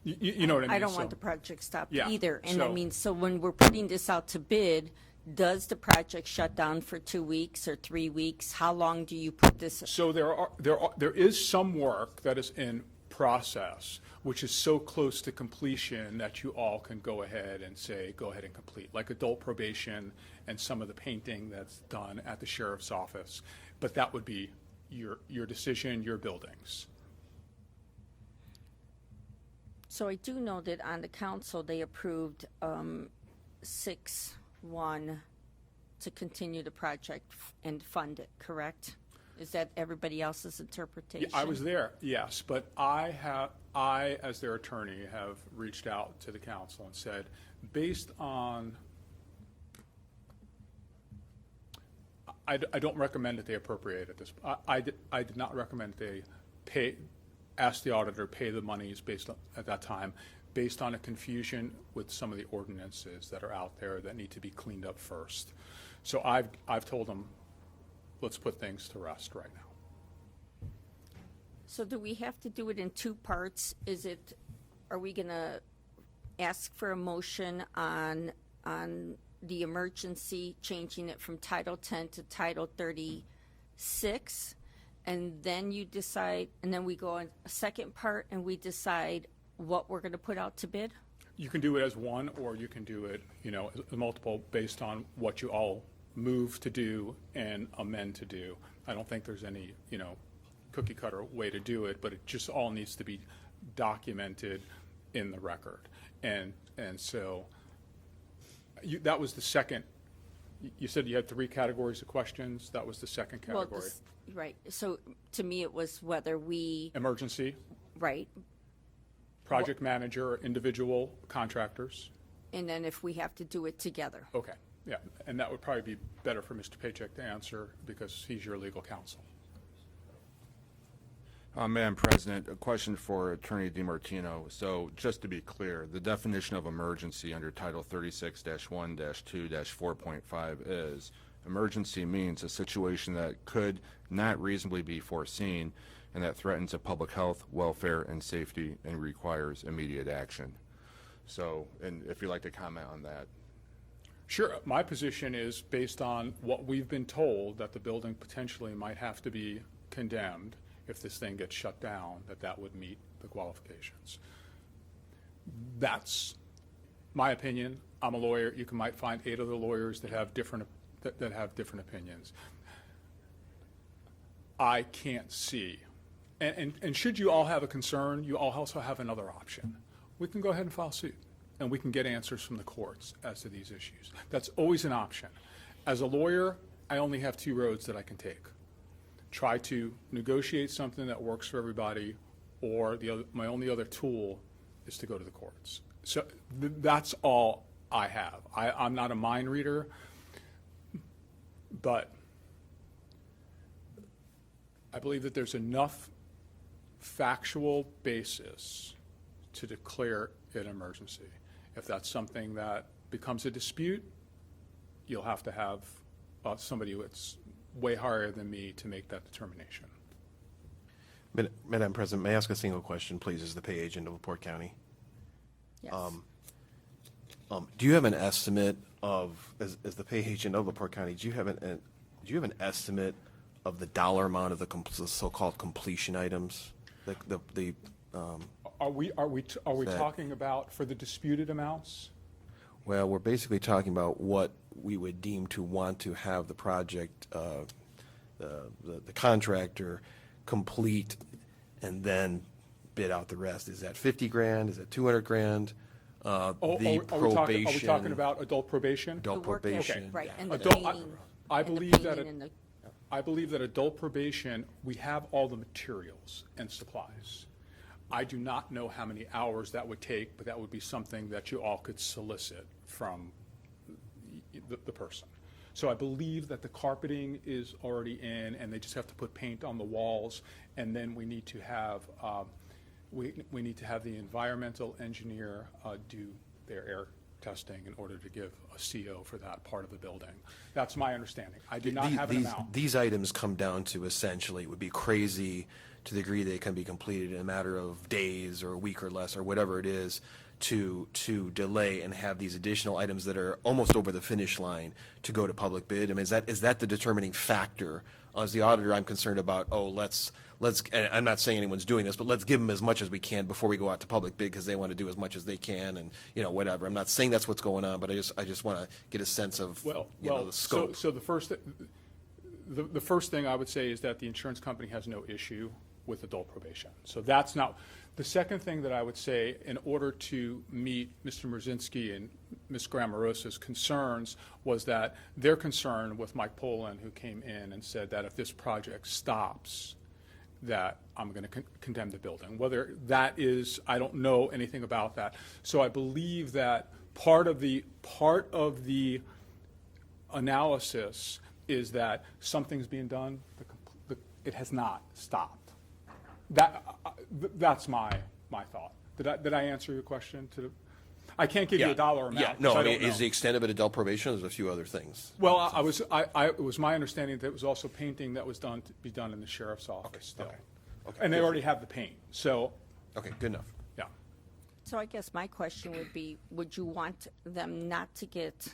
You know what I mean? I don't So- want the project stopped Yeah, either. And I so- mean, so when we're putting this out to bid, does the project shut down for 2 weeks or 3 weeks? How long do you put this? So there is some work that is in process, which is so close to completion that you all can go ahead and say, go ahead and complete, like adult probation and some of the painting that's done at the sheriff's office. But that would be your decision, your buildings. So I do know that on the council, they approved 6-1 to continue the project and fund it, correct? Is that everybody else's interpretation? I was there, yes, but I, as their attorney, have reached out to the council and said, based on, I don't recommend that they appropriate at this. I did not recommend they ask the auditor to pay the monies at that time, based on a confusion with some of the ordinances that are out there that need to be cleaned up first. So I've told them, let's put things to rest right now. So do we have to do it in two parts? Are we gonna ask for a motion on the emergency, changing it from Title 10 to Title 36. And then you decide, and then we go on a second part and we decide what we're going to put out to bid? You can do it as one, or you can do it, as multiple based on what you all move to do and amend to do. I don't think there's any, cookie cutter way to do it, but it just all needs to be documented in the record. And so that was the second. You said you had 3 categories of questions. That was the second category. Right. So to me, it was whether we, Emergency, right, project manager, or individual contractors. and then if we have to do it together. Okay, yeah, and that would probably be better for Mr. Paycheck to answer because he's your legal counsel. Madam President, a question for Attorney DiMartino. So just to be clear, the definition of emergency under Title 36-1-2-4.5 is emergency means a situation that could not reasonably be foreseen and that threatens a public health, welfare, and safety and requires immediate action. So, and if you'd like to comment on that. Sure, my position is based on what we've been told, that the building potentially might have to be condemned if this thing gets shut down, that would meet the qualifications. That's my opinion. I'm a lawyer. You might find 8 other lawyers that have different opinions. I can't see. And should you all have a concern, you all also have another option. We can go ahead and file suit, and we can get answers from the courts as to these issues. That's always an option. As a lawyer, I only have 2 roads that I can take. Try to negotiate something that works for everybody, or my only other tool is to go to the courts. So that's all I have. I'm not a mind reader, but I believe that there's enough factual basis to declare it an emergency. If that's something that becomes a dispute, you'll have to have somebody that's way higher than me to make that determination. Madam President, may I ask a single question, please, as the pay agent of LaPorte County? Yes. Do you have an estimate of, as the pay agent of LaPorte County, do you have an estimate of the dollar amount of the so-called completion items? Are we talking about for the disputed amounts? Well, we're basically talking about what we would deem to want to have the project, the contractor complete and then bid out the rest. Is that 50 grand? Is that 200 grand? Are we talking about adult probation? Adult The work- probation. okay, right, and the Adult- painting. I and the believe that painting and the- I believe that adult probation, we have all the materials and supplies. I do not know how many hours that would take, but that would be something that you all could solicit from the person. So I believe that the carpeting is already in, and they just have to put paint on the walls, and then we need to have we need to have the environmental engineer do their air testing in order to give a CO for that part of the building. That's my understanding. I do not have an amount. These items come down to essentially, it would be crazy to the degree they can be completed in a matter of days or a week or less or whatever it is to delay and have these additional items that are almost over the finish line to go to public bid. I mean, is that the determining factor? As the auditor, I'm concerned about, let's, and I'm not saying anyone's doing this, but let's give them as much as we can before we go out to public bid because they want to do as much as they can and, whatever. I'm not saying that's what's going on, but I just want to get a sense of, the scope. So the first thing I would say is that the insurance company has no issue with adult probation. So that's not. The second thing that I would say, in order to meet Mr. Mrzinski and Ms. Grammarosa's concerns, was that their concern with Mike Poland, who came in and said that if this project stops, that I'm going to condemn the building. Whether that is, I don't know anything about that. So I believe that part of the analysis is that something's being done. It has not stopped. That's my thought. Did I answer your question? I can't give you a dollar amount. Yeah, no, I I don't mean, know. is the extent of it adult probation? There's a few other things. Well, it was my understanding that it was also painting that was to be done in the sheriff's office still. Okay. And they already have the paint, so, Okay, good enough. yeah. So I guess my question would be, would you want them not to get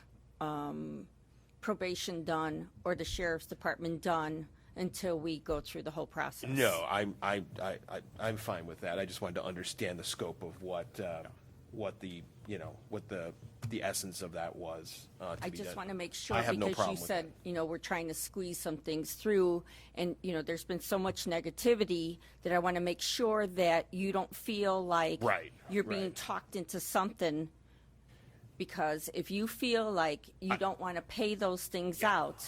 probation done or the sheriff's department done until we go through the whole process? No, I'm fine with that. I just wanted to understand the scope of what the, you know, what the essence of that was. I just want to make sure, I have no because you problem with said, that. you know, we're trying to squeeze some things through, and, you know, there's been so much negativity that I want to make sure that you don't feel like Right, you're being right. talked into something, because if you feel like you don't want to pay those things out,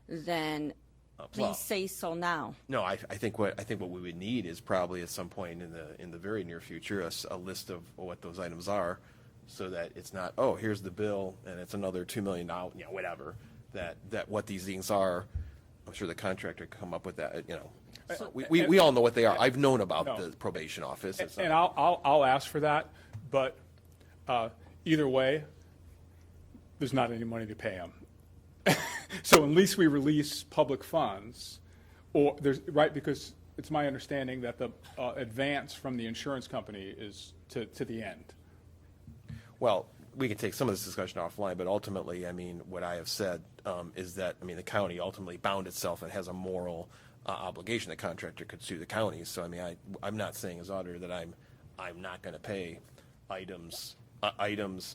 then well- please say so now. No, I think what we would need is probably at some point in the very near future, a list of what those items are, so that it's not, oh, here's the bill and it's another $2 million, you know, whatever, that what these things are. I'm sure the contractor can come up with that, you know. We all know what they are. I've known about No. the probation office. It's And not- I'll ask for that, but either way, there's not any money to pay them. So unless we release public funds, or there's, right, because it's my understanding that the advance from the insurance company is to the end. Well, we can take some of this discussion offline, but ultimately, I mean, what I have said is that, I mean, the county ultimately bound itself and has a moral obligation. The contractor could sue the county. So, I mean, I'm not saying as auditor that I'm not going to pay items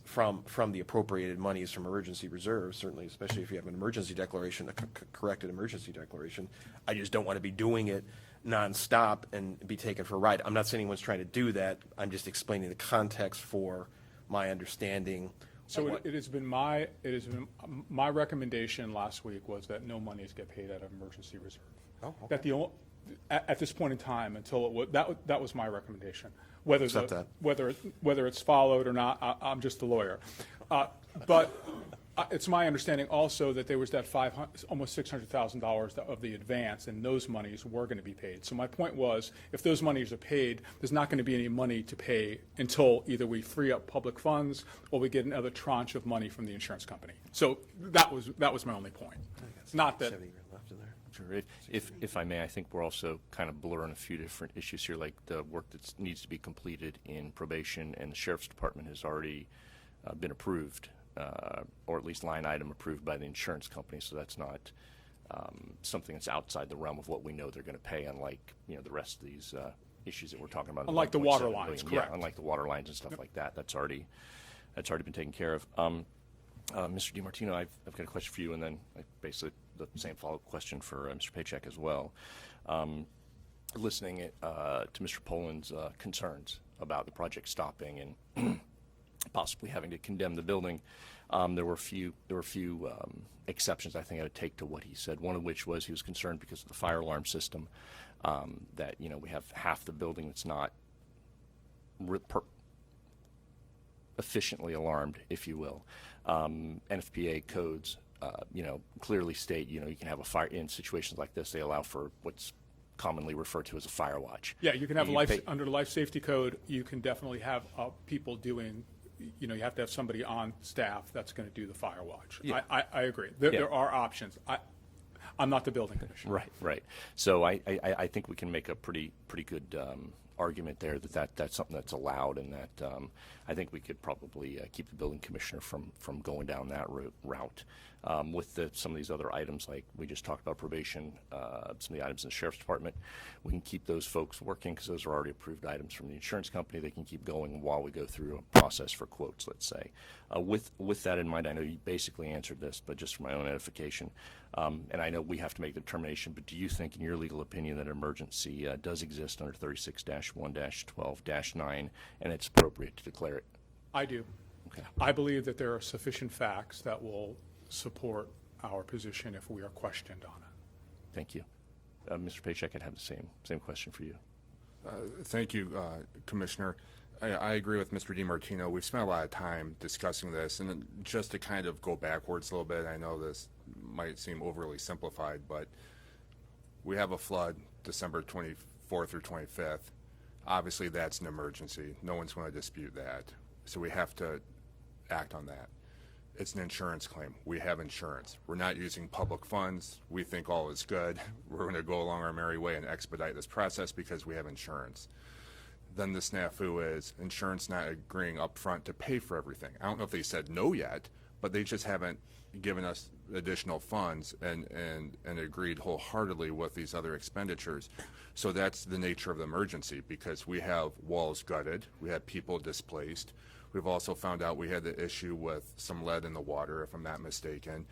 from the appropriated monies from emergency reserves, certainly, especially if you have an emergency declaration, a corrected emergency declaration. I just don't want to be doing it nonstop and be taken for a ride. I'm not saying anyone's trying to do that. I'm just explaining the context for my understanding. So of what- it has been my recommendation last week was that no monies get paid out of emergency reserve. Oh, okay. That at this point in time, until it was, that was my recommendation. Whether Accept that. whether it's followed or not, I'm just a lawyer. But it's my understanding also that there was that almost $600,000 of the advance, and those monies were going to be paid. So my point was, if those monies are paid, there's not going to be any money to pay until either we free up public funds or we get another tranche of money from the insurance company. So that was my only point. Not that. 70 grand left in there. Sure. If I may, I think we're also kind of blurring a few different issues here, like the work that needs to be completed in probation, and the sheriff's department has already been approved, or at least line item approved by the insurance company. So that's not something that's outside the realm of what we know they're going to pay, unlike, you know, the rest of these issues that we're talking about. Unlike the water 1.7 lines, billion. correct. Yeah, unlike the water lines and stuff like that. That's already been taken care of. Mr. DiMartino, I've got a question for you, and then basically the same follow-up question for Mr. Paycheck as well. Listening to Mr. Poland's concerns about the project stopping and possibly having to condemn the building, there were a few exceptions I think I would take to what he said. One of which was he was concerned because of the fire alarm system, that, you know, we have half the building that's not efficiently alarmed, if you will. NFPA codes, you know, clearly state, you know, you can have a fire in situations like this. They allow for what's commonly referred to as a fire watch. Yeah, you can have You pay- under the life safety code, you can definitely have people doing, you know, you have to have somebody on staff that's going to do the fire watch. Yeah. I agree. There are options. I'm not the building commissioner. Right. So I think we can make a pretty good argument there that's something that's allowed, and that I think we could probably keep the building commissioner from going down that route. With some of these other items, like we just talked about probation, some of the items in the sheriff's department, we can keep those folks working because those are already approved items from the insurance company. They can keep going while we go through a process for quotes, let's say. With that in mind, I know you basically answered this, but just for my own edification, and I know we have to make the determination, but do you think, in your legal opinion, that emergency does exist under 36-1-12-9, and it's appropriate to declare it? I do. Okay. I believe that there are sufficient facts that will support our position if we are questioned on it. Thank you. Mr. Paycheck, I'd have the same question for you. Thank you, Commissioner. I agree with Mr. DiMartino. We've spent a lot of time discussing this, and then just to kind of go backwards a little bit, I know this might seem overly simplified, but we have a flood December 24th or 25th. Obviously, that's an emergency. No one's going to dispute that. So we have to act on that. It's an insurance claim. We have insurance. We're not using public funds. We think all is good. We're going to go along our merry way and expedite this process because we have insurance. then the snafu is insurance not agreeing upfront to pay for everything. I don't know if they said no yet, but they just haven't given us additional funds and agreed wholeheartedly with these other expenditures. So that's the nature of the emergency, because we have walls gutted, we have people displaced. We've also found out we had the issue with some lead in the water, if I'm not mistaken.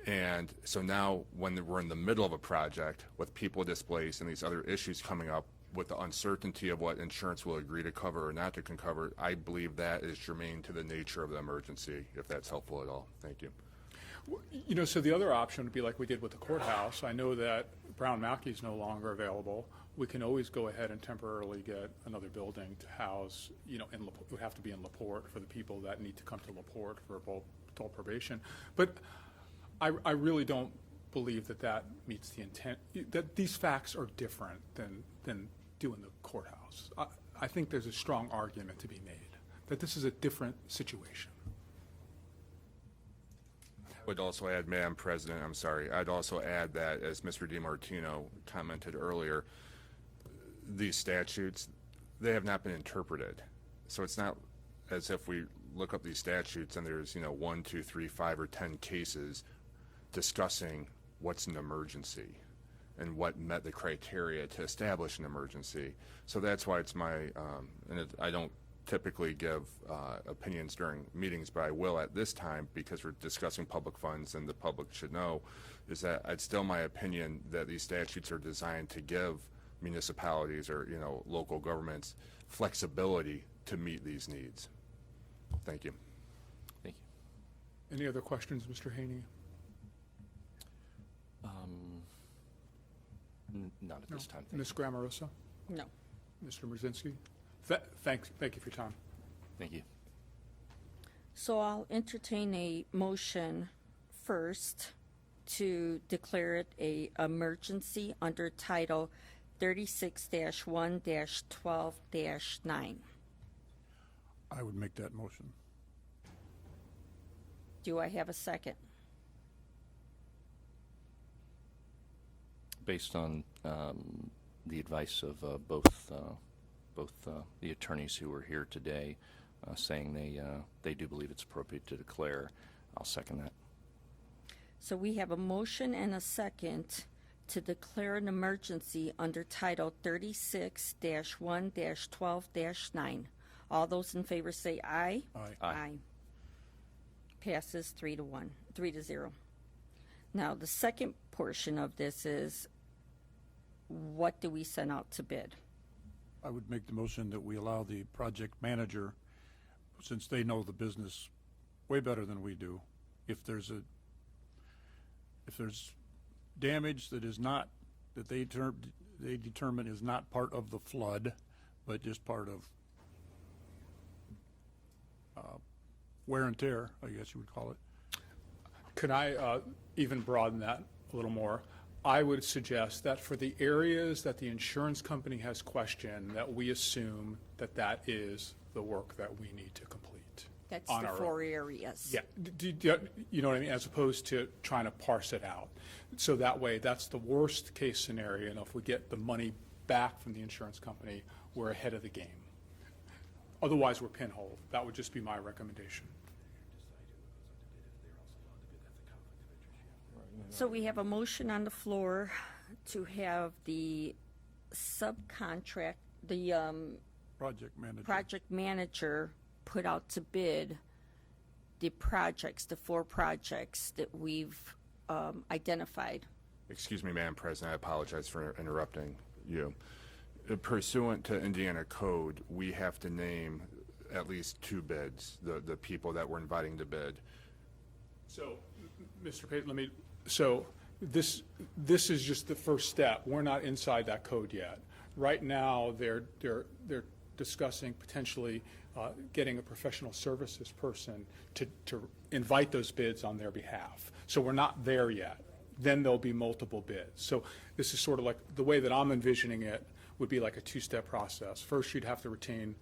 And so now when we're in the middle of a project with people displaced and these other issues coming up, with the uncertainty of what insurance will agree to cover or not to cover, I believe that is germane to the nature of the emergency, if that's helpful at all. Thank you. You know, so the other option would be like we did with the courthouse. I know that Brown Mackey is no longer available. We can always go ahead and temporarily get another building to house, you know, it would have to be in LaPorte for the people that need to come to LaPorte for adult probation. But I really don't believe that that meets the intent, that these facts are different than doing the courthouse. I think there's a strong argument to be made that this is a different situation. Would also add, Madam President, I'm sorry, I'd also add that, as Mr. DiMartino commented earlier, these statutes, they have not been interpreted. So it's not as if we look up these statutes and there's, 1, 2, 3, 5, or 10 cases discussing what's an emergency and what met the criteria to establish an emergency. So that's why it's my, I don't typically give opinions during meetings, but I will at this time, because we're discussing public funds and the public should know, is that it's still my opinion that these statutes are designed to give municipalities or local governments flexibility to meet these needs. Thank you. Thank you. Any other questions, Mr. Haney? Not at this time. Thank Ms. Grammarosa? No. Mr. Mrzinski? Thank you for your time. Thank you. So I'll entertain a motion first to declare it a emergency under Title 36-1-12-9. I would make that motion. Do I have a second? Based on the advice of both the attorneys who are here today, saying they do believe it's appropriate to declare, I'll second that. So we have a motion and a second to declare an emergency under Title 36-1-12-9. All those in favor say aye. Aye. Aye. Passes 3-0. Now, the second portion of this is, what do we send out to bid? I would make the motion that we allow the project manager, since they know the business way better than we do, if there's damage that is not, that they determine is not part of the flood, but just part of wear and tear, I guess you would call it. Can I even broaden that a little more? I would suggest that for the areas that the insurance company has questioned, that we assume that that is the work that we need to complete. That's on the our 4 own. areas. Yeah, you know what I mean? As opposed to trying to parse it out. So that way, that's the worst case scenario, and if we get the money back from the insurance company, we're ahead of the game. Otherwise, we're pinholed. That would just be my recommendation. So we have a motion on the floor to have the subcontract, the project manager put out to bid the projects, the 4 projects that we've identified. Excuse me, Madam President, I apologize for interrupting you. Pursuant to Indiana code, we have to name at least 2 bids, the people that we're inviting to bid. So, Mr. Payton, so this is just the first step. We're not inside that code yet. Right now, they're discussing potentially getting a professional services person to invite those bids on their behalf. So we're not there yet. Then there'll be multiple bids. So this is sort of like, the way that I'm envisioning it would be like a 2-step process. First, you'd have to retain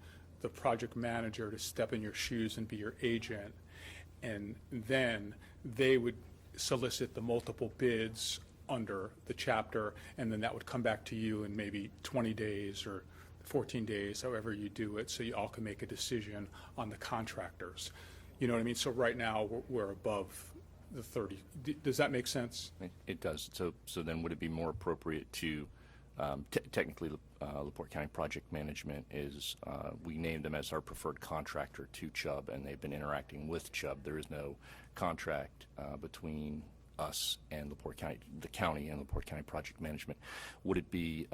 the project manager to step in your shoes and be your agent. And then they would solicit the multiple bids under the chapter, and then that would come back to you in maybe 20 days or 14 days, however you do it, so you all can make a decision on the contractors. You know what I mean? So right now, we're above the 30. Does that make sense? It does. So then would it be more appropriate to, technically, LaPorte County Project Management is, we named them as our preferred contractor to Chubb, and they've been interacting with Chubb. There is no contract between us and LaPorte County, the county and LaPorte County Project Management. Would it be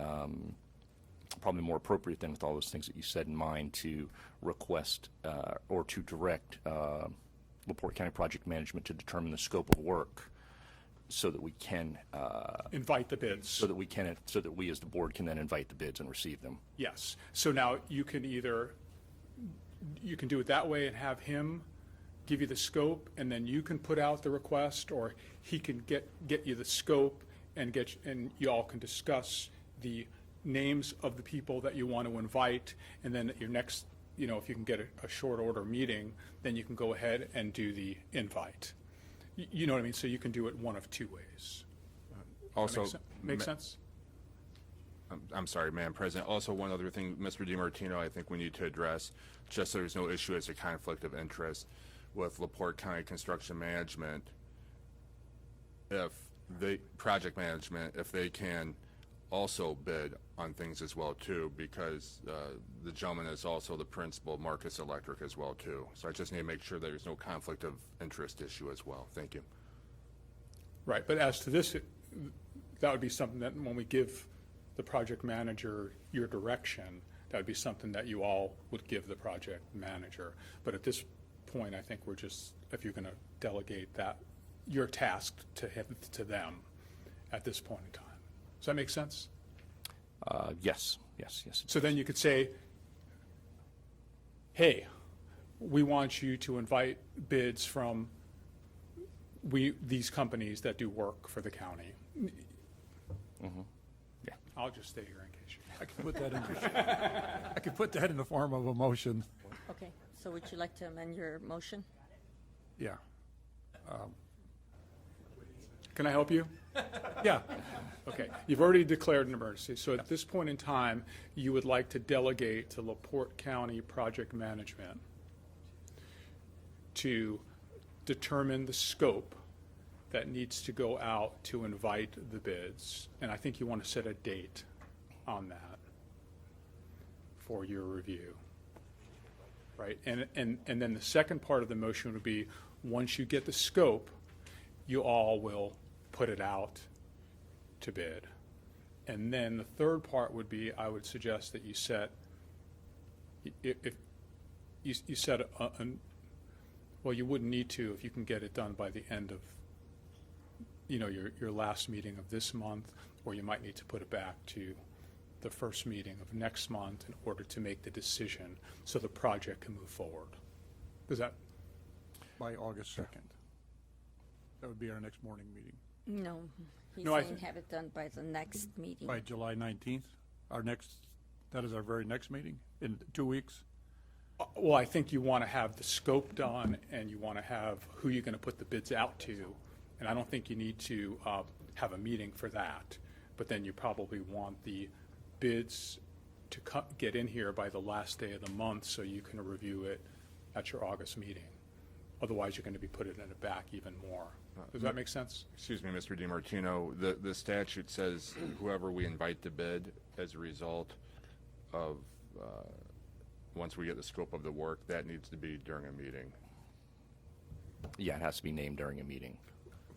probably more appropriate then, with all those things that you said in mind, to request or to direct LaPorte County Project Management to determine the scope of work so that we can Invite the bids. so that we as the board can then invite the bids and receive them? Yes. So now you can do it that way and have him give you the scope, and then you can put out the request, or he can get you the scope and you all can discuss the names of the people that you want to invite, and then at your next, if you can get a short order meeting, then you can go ahead and do the invite. You know what I mean? So you can do it one of two ways. Also, Make sense? I'm sorry, Madam President. Also, one other thing, Mr. DiMartino, I think we need to address, just so there's no issue as a conflict of interest with LaPorte County Construction Management, if the project management, if they can also bid on things as well too, because the gentleman is also the principal of Marcus Electric as well too. So I just need to make sure there's no conflict of interest issue as well. Thank you. Right, but as to this, that would be something that when we give the project manager your direction, that would be something that you all would give the project manager. But at this point, I think we're just, if you're going to delegate that, your task to them at this point in time. Does that make sense? Yes. So then you could say, hey, we want you to invite bids from these companies that do work for the county. Yeah. I'll just stay here in case you. I can put that in the form of a motion. Okay, so would you like to amend your motion? Yeah. Can I help you? Yeah. Okay, you've already declared an emergency, so at this point in time, you would like to delegate to LaPorte County Project Management to determine the scope that needs to go out to invite the bids. And I think you want to set a date on that for your review, right? And then the second part of the motion would be, once you get the scope, you all will put it out to bid. And then the third part would be, I would suggest that you set, if you set well, you wouldn't need to if you can get it done by the end of, your last meeting of this month, or you might need to put it back to the first meeting of next month in order to make the decision so the project can move forward. Does that? By August 2nd. That would be our next morning meeting. No, he's No, I saying thi- have it done by the next meeting. By July 19th, that is our very next meeting in 2 weeks. Well, I think you want to have the scope done, and you want to have who you're going to put the bids out to. And I don't think you need to have a meeting for that. But then you probably want the bids to get in here by the last day of the month so you can review it at your August meeting. Otherwise, you're going to be putting it back even more. Does that make sense? Excuse me, Mr. DiMartino, the statute says whoever we invite to bid as a result of, once we get the scope of the work, that needs to be during a meeting. Yeah, it has to be named during a meeting.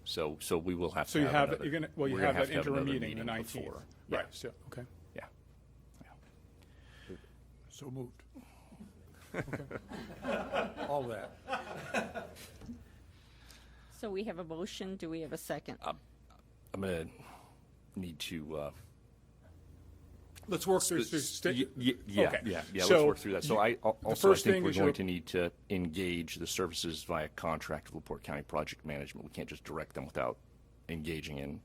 So we will have to So you have, another, you we're have gonna that to have interim another meeting, the 19th. before. Yeah. Right, so, okay. Yeah. So moved. All that. So we have a motion, do we have a second? I'm going to need to. Let's work through. Yeah, Okay. yeah, let's So work through that. So you- I the first think thing we're is going you're- to need to engage the services via contract with LaPorte County Project Management. We can't just direct them without engaging in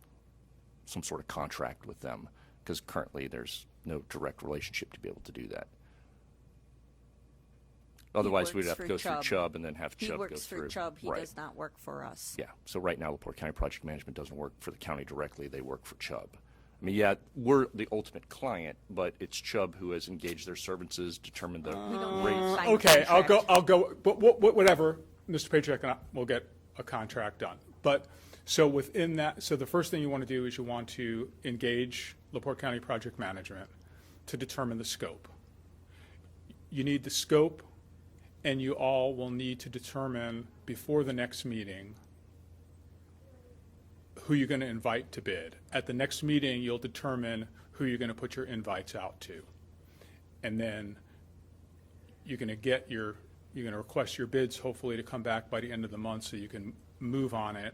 some sort of contract with them, because currently there's no direct relationship to be able to do that. Otherwise, we'd works have to for go through Chubb. Chubb and then have He Chubb go works through. for Chubb, he Right. does not work for us. Yeah, so right now, LaPorte County Project Management doesn't work for the county directly, they work for Chubb. I mean, yeah, we're the ultimate client, but it's Chubb who has engaged their services, determined the rates. Sign Okay, contract. I'll go, but whatever, Mr. Paycheck and I will get a contract done. But, so within that, so the first thing you want to do is you want to engage LaPorte County Project Management to determine the scope. You need the scope, and you all will need to determine before the next meeting who you're going to invite to bid. At the next meeting, you'll determine who you're going to put your invites out to. And then you're going to request your bids hopefully to come back by the end of the month so you can move on it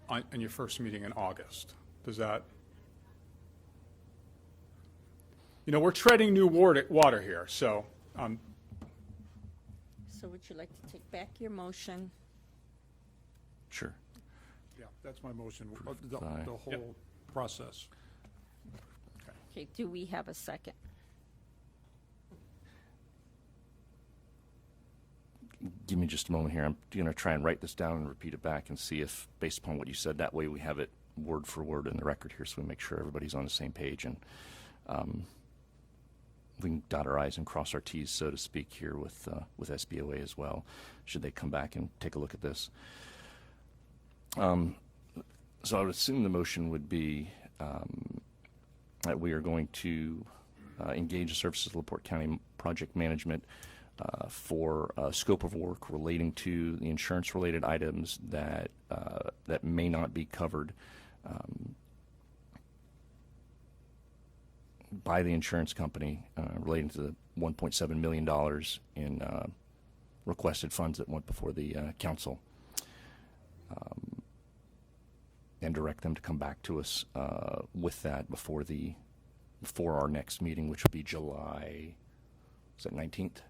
on your first meeting in August. Does that? You know, we're treading new water here, so So would you like to take back your motion? Sure. Yeah, that's my motion, the Aye. whole process. Okay, do we have a second? Give me just a moment here. I'm going to try and write this down and repeat it back and see if, based upon what you said, that way we have it word for word in the record here so we make sure everybody's on the same page and we can dot our I's and cross our T's, so to speak, here with SBOA as well, should they come back and take a look at this. So I would assume the motion would be that we are going to engage the services of LaPorte County Project Management for a scope of work relating to the insurance-related items that that may not be covered by the insurance company relating to the $1.7 million in requested funds that went before the council, and direct them to come back to us with that before our next meeting, which will be July, is that 19th?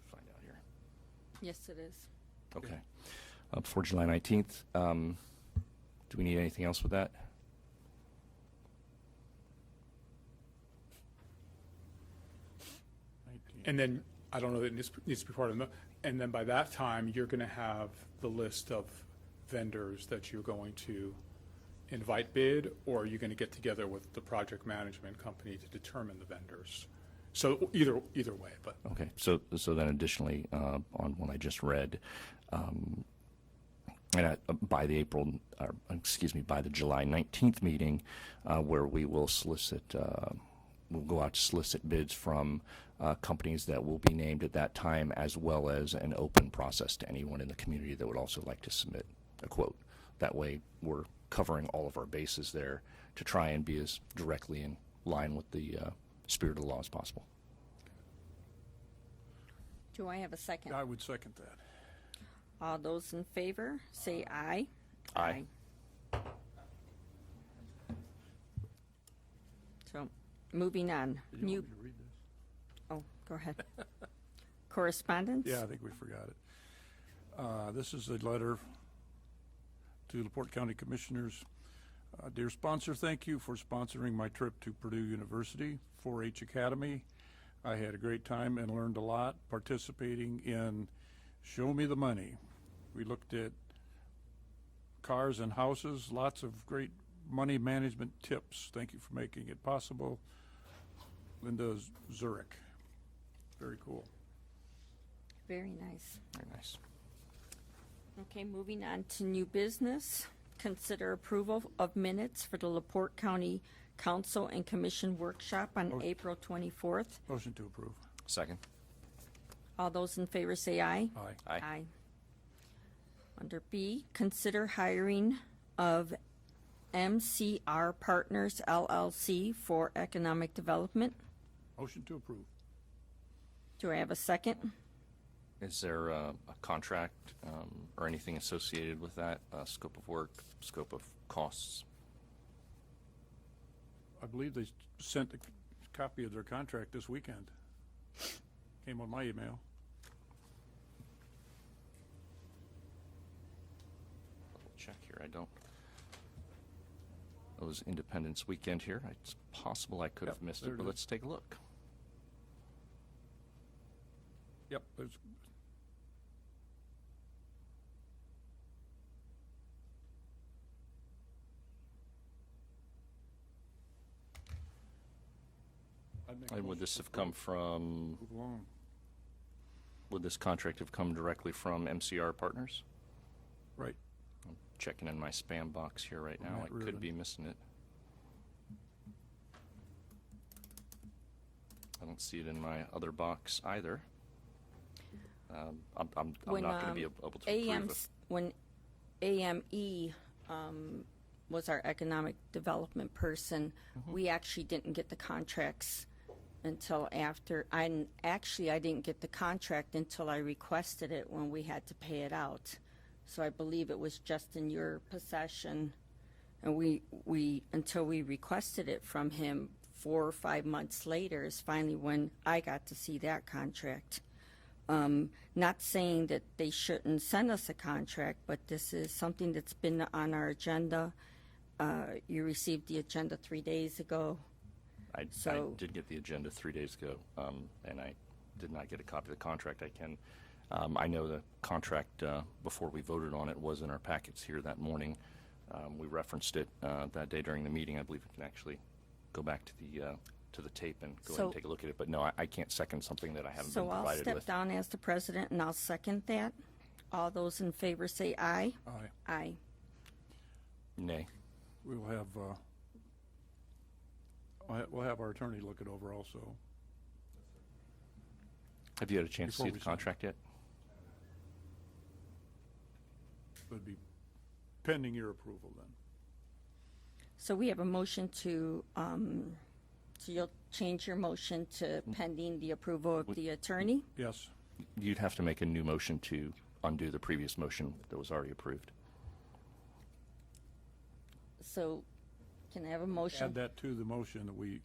Find out here. Yes, it is. Okay. Before July 19th. Do we need anything else with that? and then, I don't know that it needs to be part of the, and then by that time, you're going to have the list of vendors that you're going to invite bid, or are you going to get together with the project management company to determine the vendors? So either way, but. Okay. So then additionally, on what I just read, and by the by the July 19th meeting, where we will solicit, we'll go out to solicit bids from companies that will be named at that time, as well as an open process to anyone in the community that would also like to submit a quote. That way, we're covering all of our bases there to try and be as directly in line with the spirit of the law as possible. Do I have a second? I would second that. All those in favor, say aye. Aye. So, moving on. Did you want me to read this? Oh, go ahead. Correspondence? Yeah, I think we forgot it. This is a letter to LaPorte County Commissioners. Dear sponsor, thank you for sponsoring my trip to Purdue University 4-H Academy. I had a great time and learned a lot participating in Show Me the Money. We looked at cars and houses, lots of great money management tips. Thank you for making it possible. Linda Zurich. Very cool. Very nice. Very nice. Okay, moving on to new business. Consider approval of minutes for the LaPorte County Council and Commission Workshop on April 24th. Motion to approve. Second. All those in favor say aye. Aye. Aye. Under B, consider hiring of MCR Partners LLC for economic development. Motion to approve. Do I have a second? Is there a contract or anything associated with that? Scope of work, scope of costs? I believe they sent a copy of their contract this weekend. Came on my email. Check here. I don't. It was Independence Weekend here. It's possible I could have missed there it, it but is. let's take a look. Yep, there's, And would this have come from, Move along. would this contract have come directly from MCR Partners? Right. I'm checking in my spam box here right now. Matt I could Reardon. be missing it. I don't see it in my other box either. I'm When, not going to be able to approve it. When AME was our economic development person, we actually didn't get the contracts until after. I didn't get the contract until I requested it when we had to pay it out. So I believe it was just in your possession, and we until we requested it from him 4 or 5 months later is finally when I got to see that contract. Not saying that they shouldn't send us a contract, but this is something that's been on our agenda. You received the agenda 3 days ago. I did get the agenda 3 days ago, and I did not get a copy of the contract. I know the contract, before we voted on it, was in our packets here that morning. We referenced it that day during the meeting. I believe we can actually go back to the tape and go ahead and take a look at it. But no, I can't second something that I haven't been So I'll provided step with. down as the president, and I'll second that. All those in favor say aye. Aye. Aye. Nay. We'll have our attorney look it over also. Have you had a chance to Before see we the sign. contract yet? Would be pending your approval then. So we have a motion to, so you'll change your motion to pending the approval of the attorney? Yes. You'd have to make a new motion to undo the previous motion that was already approved. So can I have a motion? Add that to the motion that we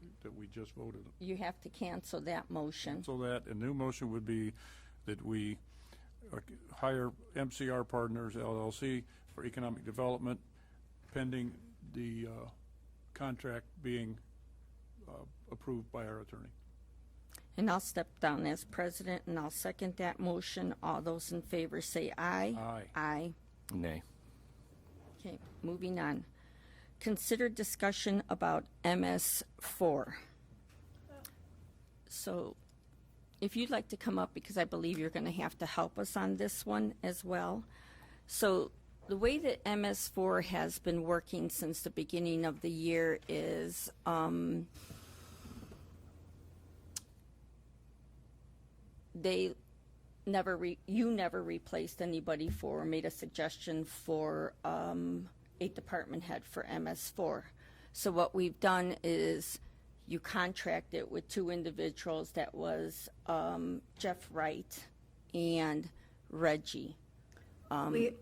just voted. You have to cancel that motion. So that a new motion would be that we hire MCR Partners LLC for economic development pending the contract being approved by our attorney. And I'll step down as president, and I'll second that motion. All those in favor say aye. Aye. Aye. Nay. Okay, moving on. Consider discussion about MS4. So if you'd like to come up, because I believe you're going to have to help us on this one as well. So the way that MS4 has been working since the beginning of the year is you never replaced anybody for or made a suggestion for a department head for MS4. So what we've done is you contracted with 2 individuals. That was Jeff Wright and Reggie. I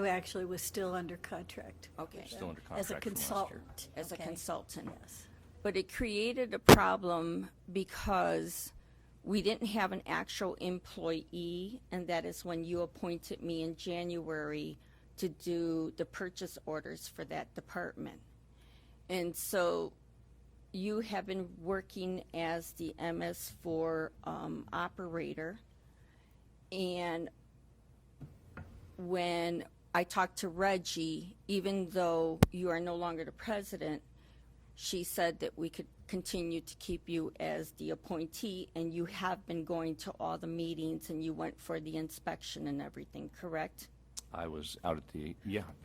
actually was still under contract. Okay. Still under As a contract from last year. consultant. As a okay? consultant. Yes. But it created a problem because we didn't have an actual employee, and that is when you appointed me in January to do the purchase orders for that department. And so you have been working as the MS4 operator, and when I talked to Reggie, even though you are no longer the president, she said that we could continue to keep you as the appointee, and you have been going to all the meetings, and you went for the inspection and everything, correct? I was out at the,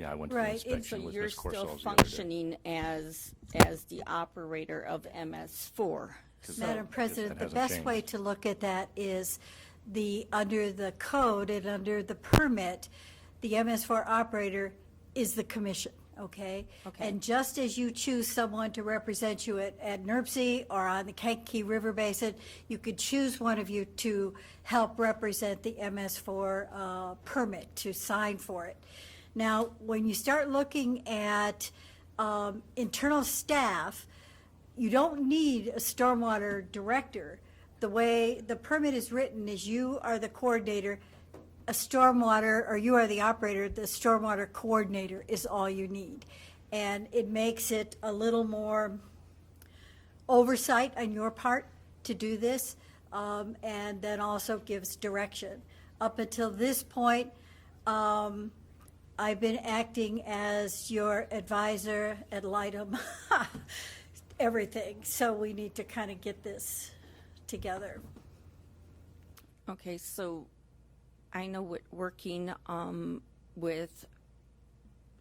I went to the Right, and So inspection with you're Ms. still Corsalles the other day. functioning as the operator of MS4. Madam President, the hasn't best way changed. to look at that is under the code and under the permit, the MS4 operator is the commission, okay? Okay. And just as you choose someone to represent you at NERC or on the Kankakee River Basin, you could choose one of you to help represent the MS4 permit, to sign for it. Now, when you start looking at internal staff, you don't need a stormwater director. The way the permit is written is you are the coordinator, a stormwater, or you are the operator, the stormwater coordinator is all you need. And it makes it a little more oversight on your part to do this, and then also gives direction. Up until this point, I've been acting as your advisor ad litem everything, so we need to kind of get this together. Okay, so I know working with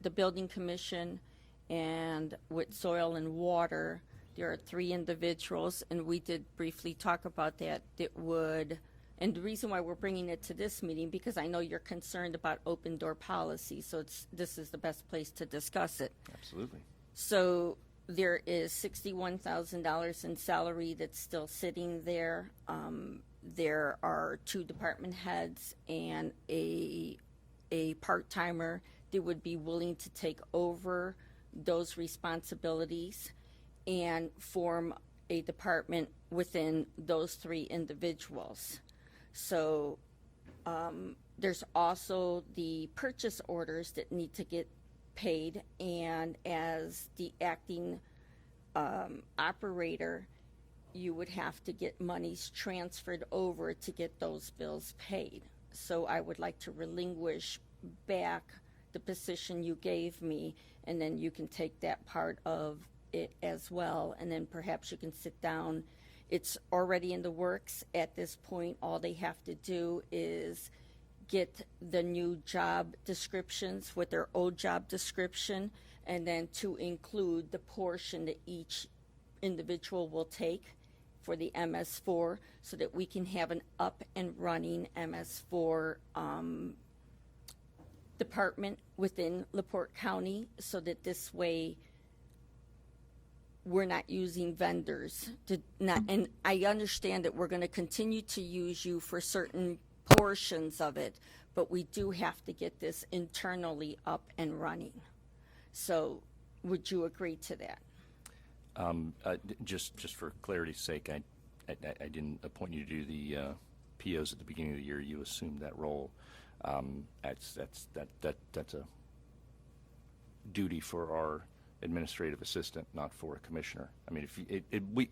the building commission and with soil and water, there are 3 individuals, and we did briefly talk about that would, and the reason why we're bringing it to this meeting, because I know you're concerned about open door policy, so this is the best place to discuss it. Absolutely. So there is $61,000 in salary that's still sitting there. There are 2 department heads and a part-timer that would be willing to take over those responsibilities and form a department within those 3 individuals. So there's also the purchase orders that need to get paid, and as the acting operator, you would have to get monies transferred over to get those bills paid. So I would like to relinquish back the position you gave me, and then you can take that part of it as well, and then perhaps you can sit down. It's already in the works at this point. All they have to do is get the new job descriptions with their old job description, and then to include the portion that each individual will take for the MS4, so that we can have an up and running MS4 department within LaPorte County, so that this way we're not using vendors to not, and I understand that we're going to continue to use you for certain portions of it, but we do have to get this internally up and running. So would you agree to that? Just for clarity's sake, I didn't appoint you to do the POs at the beginning of the year. You assumed that role. That's a duty for our administrative assistant, not for a commissioner. I mean, if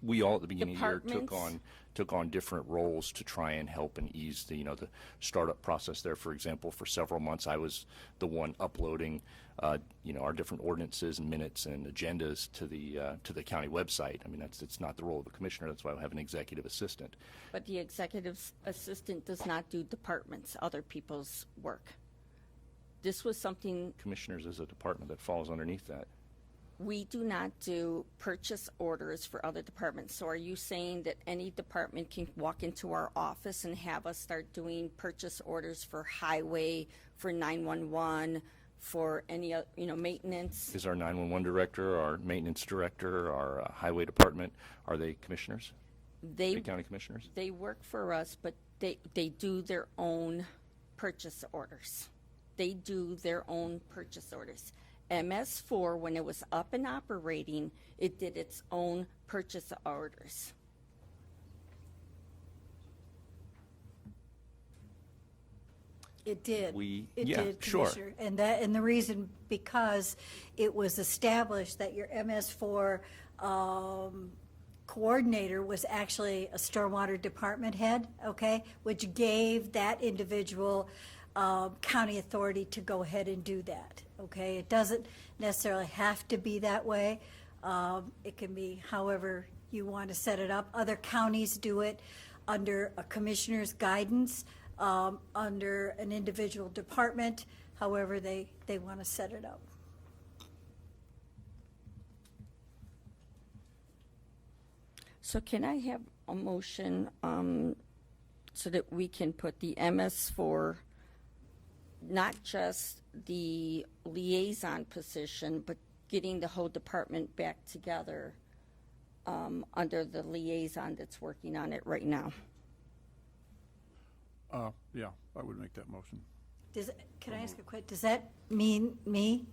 we all at the beginning of the year took on different roles to try and help and ease the the startup process there. For example, for several months I was the one uploading our different ordinances and minutes and agendas to the county website. I mean, it's not the role of a commissioner. That's why we have an executive assistant. But the executive assistant does not do departments, other people's work. This was something Commissioners is a department that falls underneath that. we do not do purchase orders for other departments. So are you saying that any department can walk into our office and have us start doing purchase orders for highway, for 911, for any, maintenance? Is our 911 director, our maintenance director, our highway department, are they commissioners? They County commissioners? They work for us, but they do their own purchase orders. They do their own purchase orders. MS4, when it was up and operating, it did its own purchase orders. It did. It Yeah, did, sure. Commissioner. And the reason, because it was established that your MS4 coordinator was actually a stormwater department head, okay, which gave that individual county authority to go ahead and do that, okay? It doesn't necessarily have to be that way. It can be however you want to set it up. Other counties do it under a commissioner's guidance, under an individual department, however they want to set it up. So can I have a motion so that we can put the MS4, not just the liaison position, but getting the whole department back together under the liaison that's working on it right now? Yeah, I would make that motion. Can I ask a question? Does that mean me,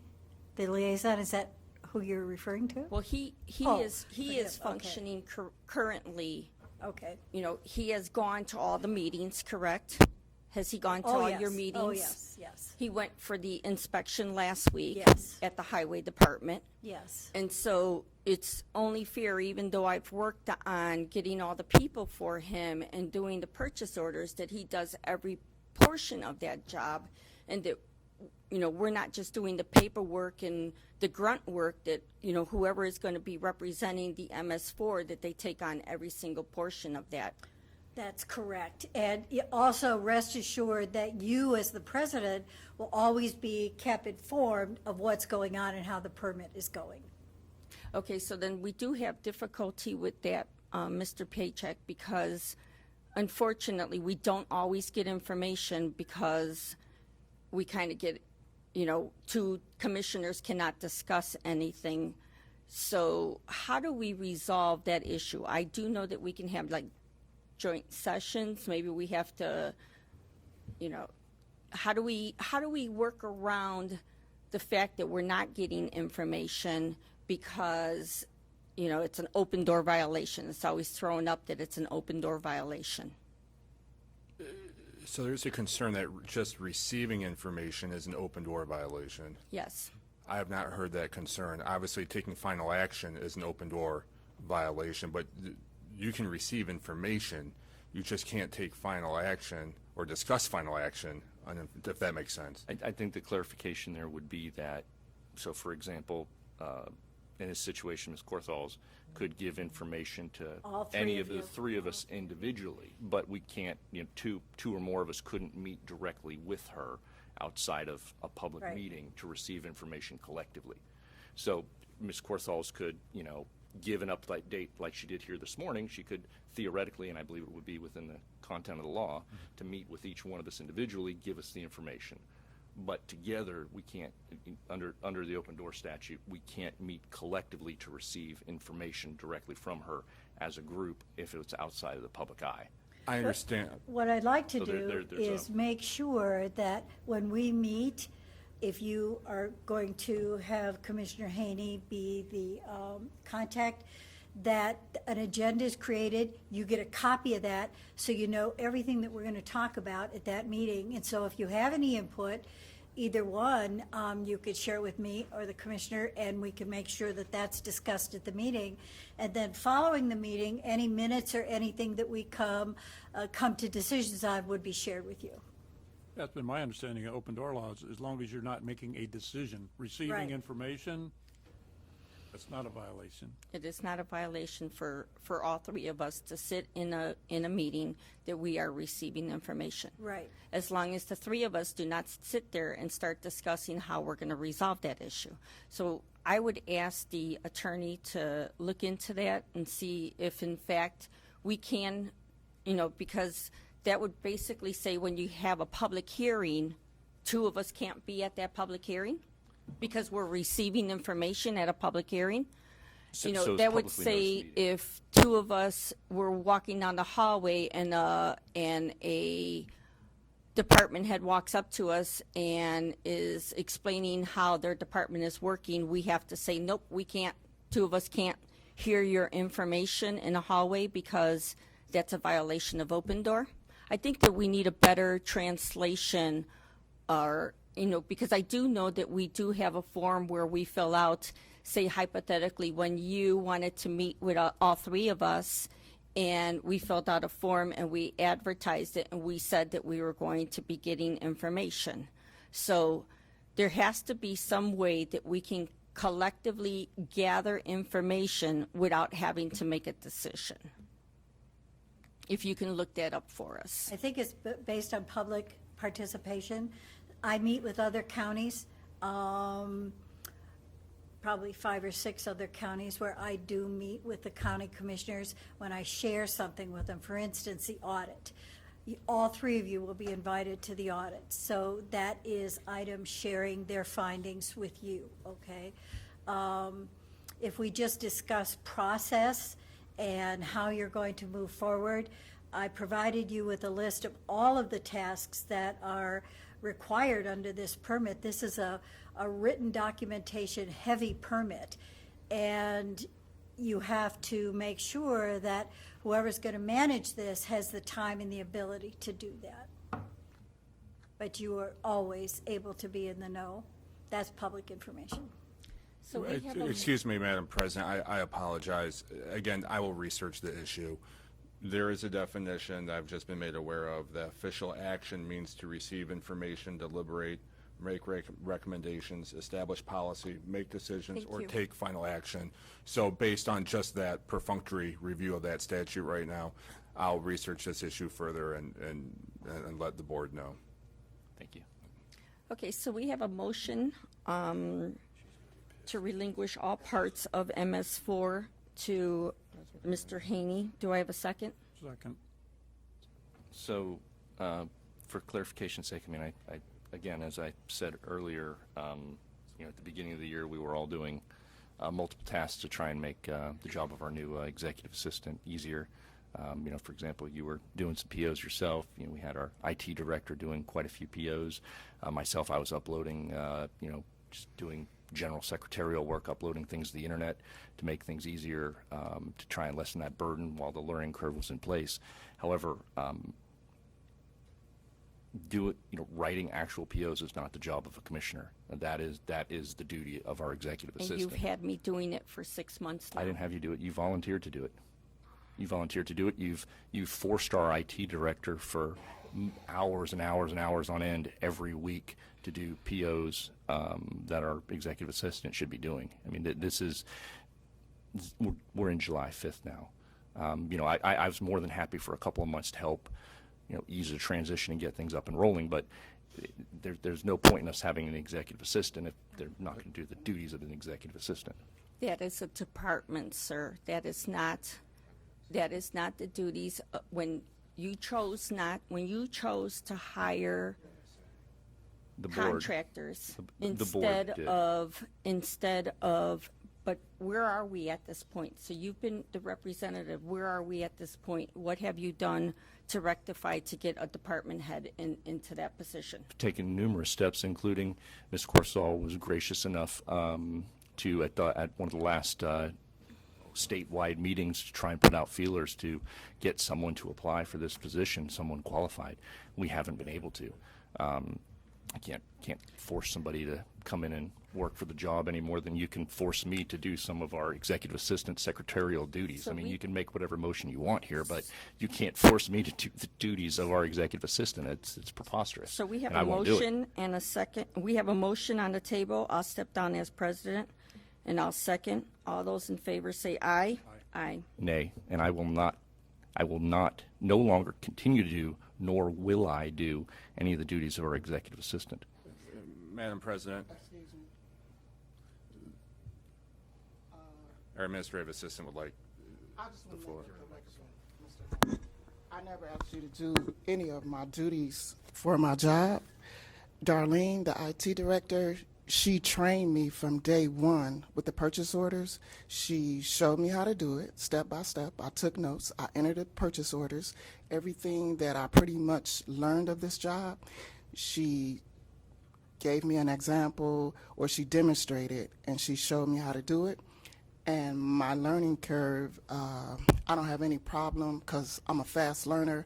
the liaison? Is that who you're referring to? Well, he Oh, is for him, okay. functioning currently. Okay. He has gone to all the meetings, correct? Has he gone to all your meetings? Oh, yes, yes, He went for the inspection last week Yes. at the highway department. yes. And so it's only fair, even though I've worked on getting all the people for him and doing the purchase orders, that he does every portion of that job, and that we're not just doing the paperwork and the grunt work, that, whoever is going to be representing the MS4, that they take on every single portion of that. That's correct. And also rest assured that you, as the president, will always be kept informed of what's going on and how the permit is going. Okay, so then we do have difficulty with that, Mr. Paycheck, because unfortunately, we don't always get information because we kind of get, two commissioners cannot discuss anything. So how do we resolve that issue? I do know that we can have like joint sessions. Maybe we have to, how do we work around the fact that we're not getting information because, it's an open door violation? It's always thrown up that it's an open door violation. So there's a concern that just receiving information is an open door violation. Yes. I have not heard that concern. Obviously, taking final action is an open door violation, but you can receive information. You just can't take final action or discuss final action, if that makes sense. I think the clarification there would be that, so for example, in this situation, Ms. Corthals could give information to All three any of of the you. three of us individually, but we can't, two or more of us couldn't meet directly with her outside of a public Right. meeting to receive information collectively. So Ms. Corthals could, give an update date like she did here this morning. She could theoretically, and I believe it would be within the content of the law, to meet with each one of us individually, give us the information. But together, we can't, under the open door statute, we can't meet collectively to receive information directly from her as a group if it's outside of the public eye. I understand. What I'd like to So do there's is make sure that when we meet, if you are going to have Commissioner Haney be the contact, that an agenda is created, you get a copy of that, so you know everything that we're going to talk about at that meeting. And so if you have any input, either one, you could share with me or the commissioner, and we can make sure that that's discussed at the meeting. And then following the meeting, any minutes or anything that we come to decisions on would be shared with you. That's been my understanding of open door laws, as long as you're not making a decision. Receiving Right. information, that's not a violation. It is not a violation for all three of us to sit in a meeting that we are receiving information. Right. As long as the three of us do not sit there and start discussing how we're going to resolve that issue. So I would ask the attorney to look into that and see if in fact we can, because that would basically say when you have a public hearing, two of us can't be at that public hearing because we're receiving information at a public hearing. So That it's would publicly say noticed meeting. if two of us were walking down the hallway and a department head walks up to us and is explaining how their department is working, we have to say, nope, we can't, two of us can't hear your information in a hallway because that's a violation of open door. I think that we need a better translation, or, because I do know that we do have a form where we fill out, say hypothetically, when you wanted to meet with all three of us, and we filled out a form and we advertised it and we said that we were going to be getting information. So there has to be some way that we can collectively gather information without having to make a decision. If you can look that up for us. I think it's based on public participation. I meet with other counties, probably 5 or 6 other counties where I do meet with the county commissioners when I share something with them. For instance, the audit. All three of you will be invited to the audit. So that is items sharing their findings with you, okay? If we just discuss process and how you're going to move forward, I provided you with a list of all of the tasks that are required under this permit. This is a written documentation heavy permit, and you have to make sure that whoever's going to manage this has the time and the ability to do that. But you are always able to be in the know. That's public information. So we have a, Excuse me, Madam President, I apologize. Again, I will research the issue. There is a definition that I've just been made aware of. That official action means to receive information, deliberate, make recommendations, establish policy, make decisions, Thank or you. take final action. So based on just that perfunctory review of that statute right now, I'll research this issue further and let the board know. Thank you. Okay, so we have a motion to relinquish all parts of MS4 to Mr. Haney. Do I have a second? Second. So, for clarification's sake, I mean, I again, as I said earlier, at the beginning of the year, we were all doing multiple tasks to try and make the job of our new executive assistant easier. For example, you were doing some POs yourself. We had our IT director doing quite a few POs. Myself, I was uploading, just doing general secretarial work, uploading things to the internet to make things easier, to try and lessen that burden while the learning curve was in place. However, writing actual POs is not the job of a commissioner. That is the duty of our executive And assistant. you've had me doing it for 6 months now. I didn't have you do it. You volunteered to do it. You volunteered to do it. You've forced our IT director for hours and hours and hours on end every week to do POs that our executive assistant should be doing. I mean, we're in July 5th now. I was more than happy for a couple of months to help, ease the transition and get things up and rolling, but there's no point in us having an executive assistant if they're not going to do the duties of an executive assistant. That is a department, sir. That is not the duties. When you chose to hire The board. contractors The board instead of, but where are we at this point? So you've been the representative. Where are we at this point? What have you done to rectify to get a department head into that position? Taken numerous steps, including Ms. Corsall was gracious enough to, at one of the last statewide meetings, to try and put out feelers to get someone to apply for this position, someone qualified. We haven't been able to. I can't force somebody to come in and work for the job any more than you can force me to do some of our executive assistant secretarial duties. So I mean, we- you can make whatever motion you want here, but you can't force me to do the duties of our executive assistant. It's preposterous. So we have and I a won't do it. motion and a second. We have a motion on the table. I'll step down as president, and I'll second. All those in favor say aye. Aye. Nay, and I will not, no longer continue to do, nor will I do any of the duties of our executive assistant. Madam President. Our administrative assistant would like I just the want to floor. make it I never asked you to do any of my duties for my job. Darlene, the IT director, she trained me from day one with the purchase orders. She showed me how to do it step by step. I took notes. I entered the purchase orders. Everything that I pretty much learned of this job, she gave me an example, or she demonstrated, and she showed me how to do it. And my learning curve, I don't have any problem because I'm a fast learner.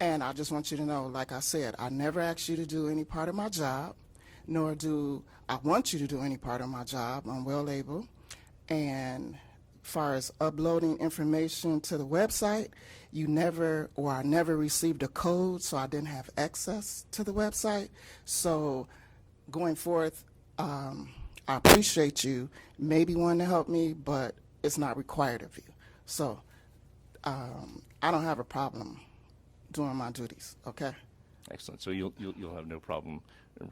And I just want you to know, like I said, I never asked you to do any part of my job, nor do I want you to do any part of my job. I'm well able. And as far as uploading information to the website, I never received a code, so I didn't have access to the website. So going forth, I appreciate you maybe wanting to help me, but it's not required of you. So I don't have a problem doing my duties. Okay. Excellent. So you'll have no problem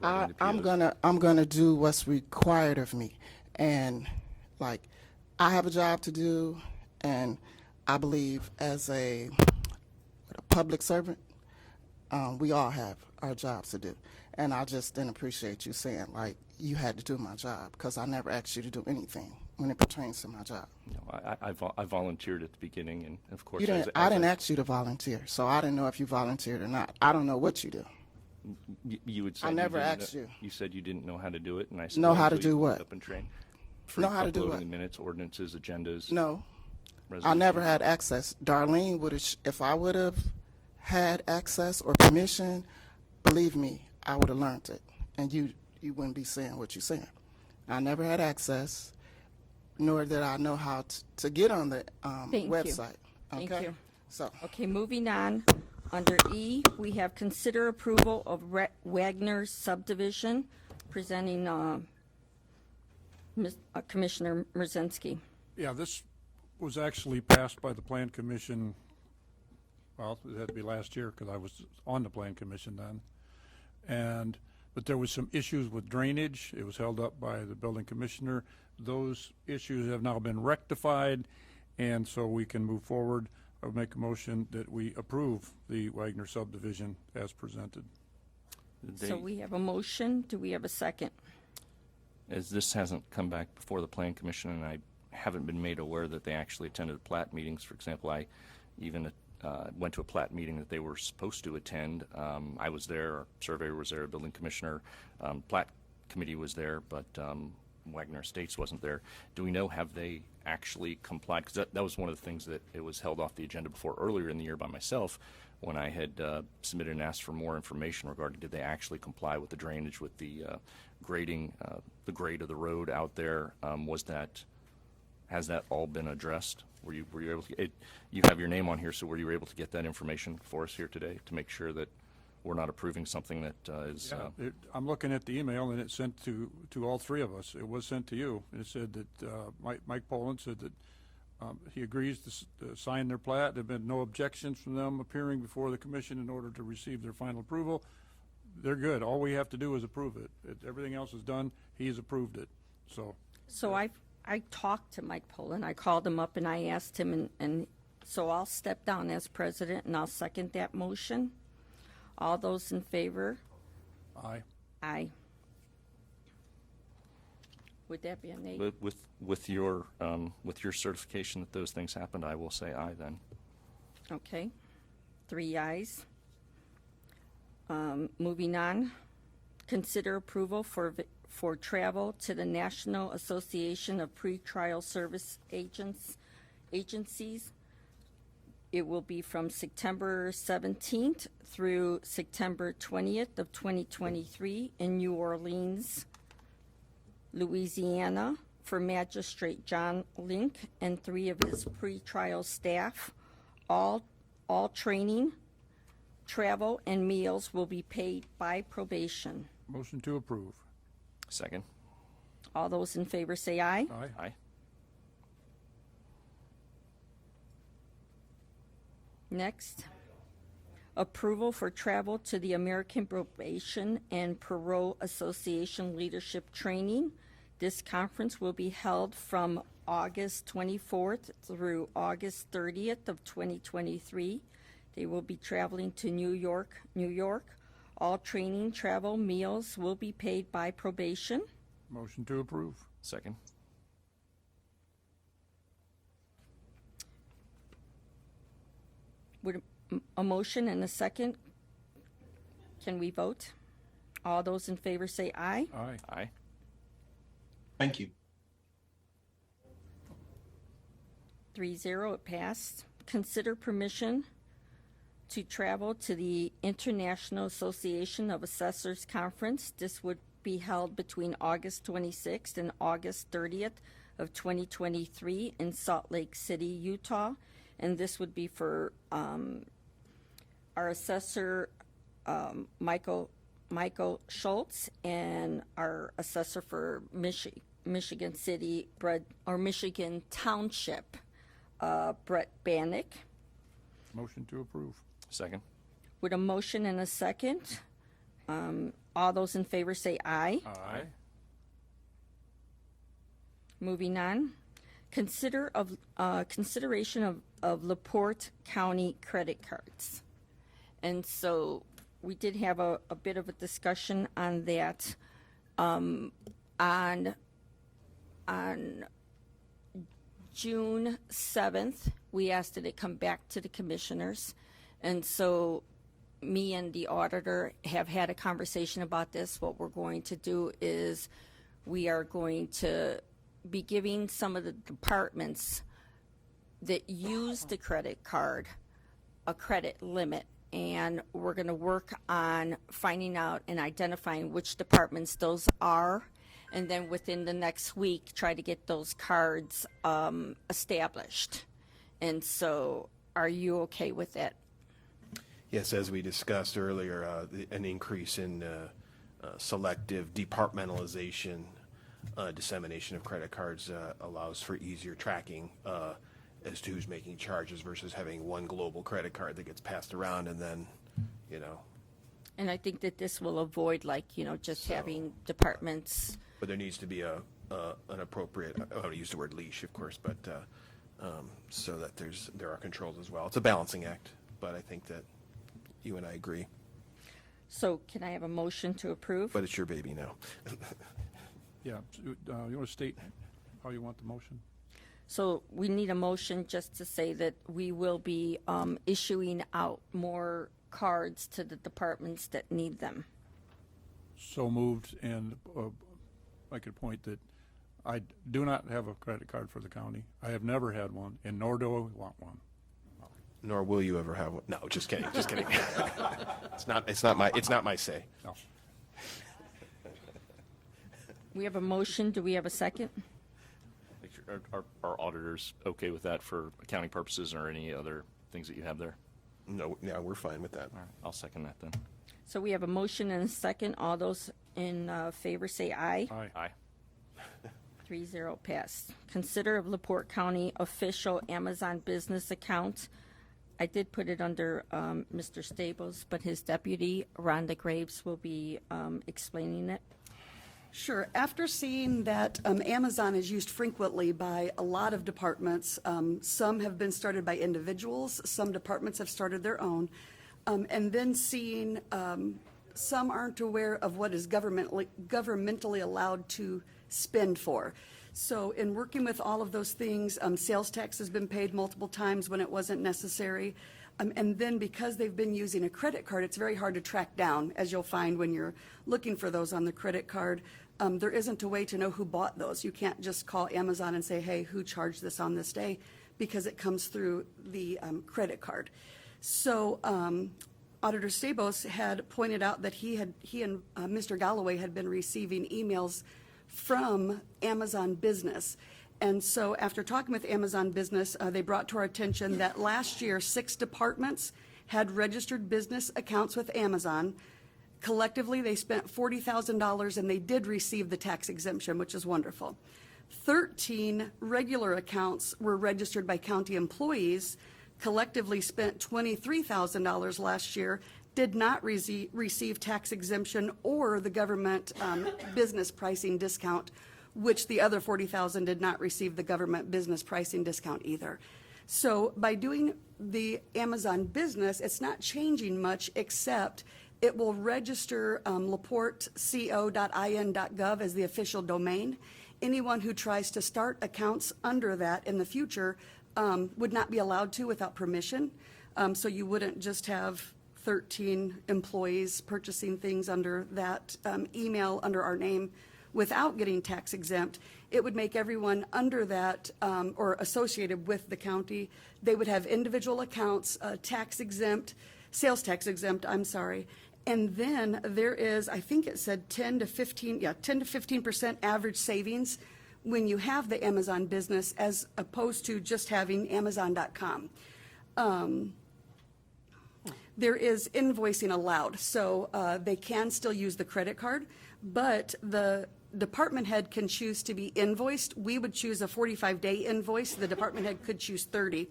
writing the POs. I'm gonna do what's required of me, and like I have a job to do, and I believe as a public servant, we all have our jobs to do, and I just didn't appreciate you saying like you had to do my job because I never asked you to do anything when it pertains to my job. No, I volunteered at the beginning, and of course, You didn't. I didn't ask you to volunteer, so I didn't know if you volunteered or not. I don't know what you do. You would say I never you didn't asked know- you. You said you didn't know how to do it, and I said Know well, how to so do you what? looked Up and train. For Know how to do uploading what? minutes, ordinances, agendas. No, I resolutions. never had access. Darlene would have, if I would have had access or permission, believe me, I would have learned it, and you wouldn't be saying what you're saying. I never had access, nor did I know how to get on the Thank you. website. Thank Okay? you. So Okay, moving on. Under E, we have consider approval of Wagner's subdivision, presenting Commissioner Mrzinski. Yeah, this was actually passed by the Plan Commission, well, it had to be last year because I was on the Plan Commission then. But there was some issues with drainage. It was held up by the building commissioner. Those issues have now been rectified, and so we can move forward. I would make a motion that we approve the Wagner subdivision as presented. So we have a motion. Do we have a second? As this hasn't come back before the Plan Commission, and I haven't been made aware that they actually attended plat meetings. For example, I even went to a plat meeting that they were supposed to attend. I was there, our surveyor was there, building commissioner, plat committee was there, but Wagner Estates wasn't there. Do we know, have they actually complied? Because that was one of the things that it was held off the agenda before earlier in the year by myself when I had submitted and asked for more information regarding did they actually comply with the drainage, with the grading, the grade of the road out there. Has that all been addressed? Were you able to, you have your name on here, so were you able to get that information for us here today to make sure that we're not approving something that is... I'm looking at the email, and it's sent to all three of us. It was sent to you. It said that Mike Poland said that he agrees to sign their plat. There have been no objections from them appearing before the commission in order to receive their final approval. They're good. All we have to do is approve it. Everything else is done. He's approved it. So I talked to Mike Poland. I called him up and I asked him, and so I'll step down as president and I'll second that motion. All those in favor? Aye. Aye. Would that be a nay? With your certification that those things happened, I will say aye then. Okay. 3 ayes. Moving on. Consider approval for travel to the National Association of Pretrial Service Agencies. It will be from September 17th through September 20th of 2023 in New Orleans, Louisiana, for Magistrate John Link and 3 of his pretrial staff. All training, travel, and meals will be paid by probation. Motion to approve. Second. All those in favor say aye. Aye. Aye. Next, approval for travel to the American Probation and Parole Association Leadership Training. This conference will be held from August 24th through August 30th of 2023. They will be traveling to New York, New York. All training, travel, meals will be paid by probation. Motion to approve. Second. Would a motion and a second? Can we vote? All those in favor say aye. Aye. Aye. Thank you. 3-0, it passed. Consider permission to travel to the International Association of Assessors Conference. This would be held between August 26th and August 30th of 2023 in Salt Lake City, Utah. And this would be for our assessor, Michael Schultz, and our assessor for Michigan City, Michigan Township, Brett Bannock. Motion to approve. Second. With a motion and a second, all those in favor say aye. Aye. Moving on, consideration of LaPorte County credit cards. And so we did have a bit of a discussion on that. On June 7th, we asked that it come back to the commissioners. And so me and the auditor have had a conversation about this. What we're going to do is we are going to be giving some of the departments that use the credit card a credit limit, and we're going to work on finding out and identifying which departments those are, and then within the next week try to get those cards established. And so are you okay with that? Yes, as we discussed earlier, an increase in selective departmentalization, dissemination of credit cards allows for easier tracking as to who's making charges versus having one global credit card that gets passed around and then, you know. And I think that this will avoid, like, just having departments. But there needs to be an appropriate, I don't use the word leash, of course, but so that there are controls as well. It's a balancing act, but I think that you and I agree. So can I have a motion to approve? But it's your baby now. Yeah, you want to state how you want the motion? So we need a motion just to say that we will be issuing out more cards to the departments that need them. So moved, and I could point that I do not have a credit card for the county. I have never had one, and nor do I want one. Nor will you ever have one. No, just kidding. Just kidding. It's not my say. No. We have a motion. Do we have a second? Make sure- Are auditors okay with that for accounting purposes or any other things that you have there? No, yeah, we're fine with that. All right, I'll second that then. So we have a motion and a second. All those in favor say aye. Aye. Aye. 3-0 passed. Consider of LaPorte County official Amazon business account. I did put it under Mr. Stables, but his deputy, Rhonda Graves, will be explaining it. Sure. After seeing that Amazon is used frequently by a lot of departments, some have been started by individuals, some departments have started their own, and then seeing some aren't aware of what is governmentally allowed to spend for. So in working with all of those things, sales tax has been paid multiple times when it wasn't necessary. And then because they've been using a credit card, it's very hard to track down, as you'll find when you're looking for those on the credit card. There isn't a way to know who bought those. You can't just call Amazon and say, hey, who charged this on this day? Because it comes through the credit card. So Auditor Stabos had pointed out that he and Mr. Galloway had been receiving emails from Amazon Business. And so after talking with Amazon Business, they brought to our attention that last year 6 departments had registered business accounts with Amazon. Collectively, they spent $40,000 and they did receive the tax exemption, which is wonderful. 13 regular accounts were registered by county employees, collectively spent $23,000 last year, did not receive tax exemption or the government business pricing discount, which the other $40,000 did not receive the government business pricing discount either. So by doing the Amazon Business, it's not changing much, except it will register laporteco.in.gov as the official domain. Anyone who tries to start accounts under that in the future would not be allowed to without permission. So you wouldn't just have 13 employees purchasing things under that email under our name without getting tax exempt. It would make everyone under that or associated with the county. They would have individual accounts, tax exempt, sales tax exempt, I'm sorry. And then there is, I think it said 10 to 15% average savings when you have the Amazon Business as opposed to just having Amazon.com. There is invoicing allowed, so they can still use the credit card, but the department head can choose to be invoiced. We would choose a 45-day invoice. The department head could choose 30.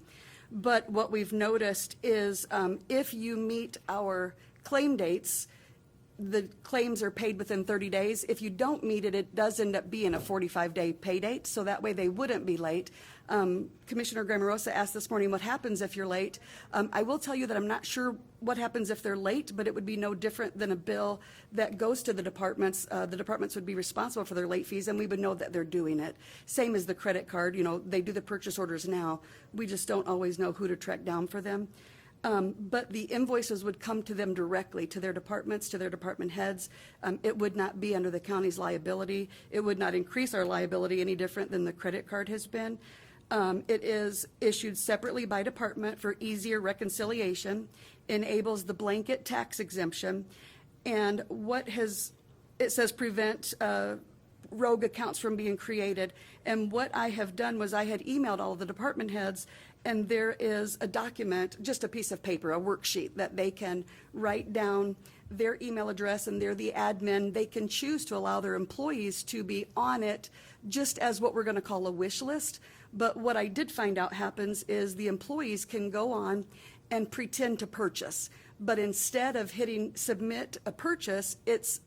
But what we've noticed is if you meet our claim dates, the claims are paid within 30 days. If you don't meet it, it does end up being a 45-day pay date, so that way they wouldn't be late. Commissioner Grammarosa asked this morning what happens if you're late. I will tell you that I'm not sure what happens if they're late, but it would be no different than a bill that goes to the departments. The departments would be responsible for their late fees, and we would know that they're doing it. Same as the credit card. You know, they do the purchase orders now. We just don't always know who to track down for them. But the invoices would come to them directly, to their departments, to their department heads. It would not be under the county's liability. It would not increase our liability any different than the credit card has been. It is issued separately by department for easier reconciliation, enables the blanket tax exemption, and it says prevent rogue accounts from being created. And what I have done was I had emailed all of the department heads, and there is a document, just a piece of paper, a worksheet that they can write down their email address, and they're the admin. They can choose to allow their employees to be on it, just as what we're going to call a wish list. But what I did find out happens is the employees can go on and pretend to purchase. But instead of hitting submit a purchase, it's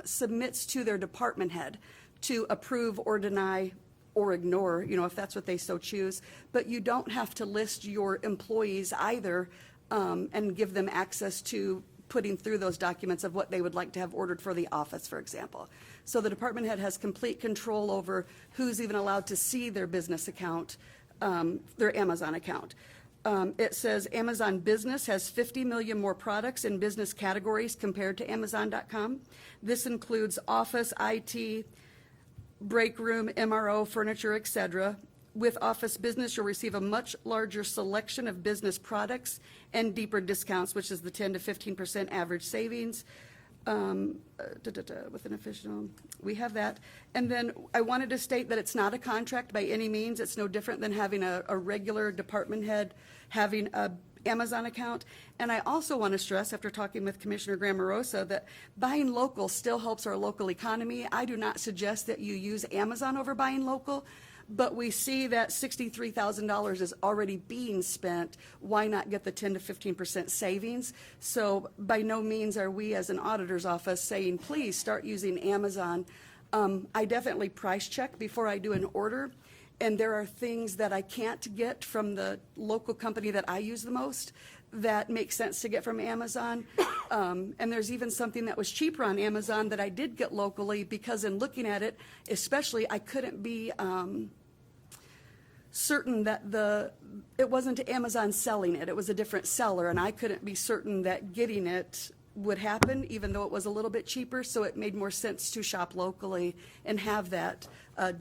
submits to their department head to approve or deny or ignore, if that's what they so choose. But you don't have to list your employees either, and give them access to putting through those documents of what they would like to have ordered for the office, for example. So the department head has complete control over who's even allowed to see their business account, their Amazon account. It says Amazon Business has 50 million more products in business categories compared to Amazon.com. This includes office, IT, break room, MRO, furniture, etc. With Office Business, you'll receive a much larger selection of business products and deeper discounts, which is the 10 to 15% average savings. With an official, we have that. And then I wanted to state that it's not a contract by any means. It's no different than having a regular department head having a Amazon account. And I also want to stress, after talking with Commissioner Grammarosa, that buying local still helps our local economy. I do not suggest that you use Amazon over buying local, but we see that $63,000 is already being spent. Why not get the 10 to 15% savings? So by no means are we as an auditor's office saying, please start using Amazon. I definitely price check before I do an order. And there are things that I can't get from the local company that I use the most that makes sense to get from Amazon. And there's even something that was cheaper on Amazon that I did get locally, because in looking at it, especially, I couldn't be certain that it wasn't Amazon selling it. It was a different seller, and I couldn't be certain that getting it would happen, even though it was a little bit cheaper. So it made more sense to shop locally and have that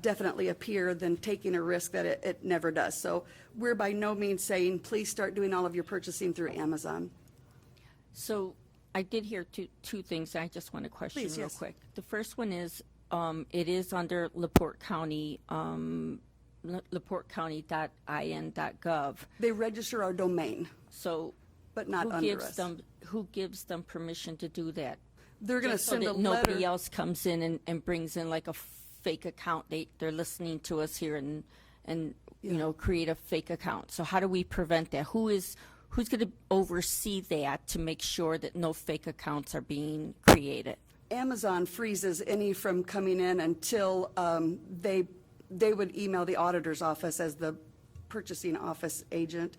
definitely appear than taking a risk that it never does. So we're by no means saying, please start doing all of your purchasing through Amazon. So I did hear two things I just want to question Please, real yes. quick. The first one is, it is under LaPorte County, LaPorteCounty.in.gov. They register our domain, So but not who under gives us. who gives them permission to do that? They're going to Just so send a that nobody letter. else comes in and brings in like a fake account. They're listening to us here and create a fake account. So how do we prevent that? Who's going to oversee that to make sure that no fake accounts are being created? Amazon freezes any from coming in until they would email the auditor's office as the purchasing office agent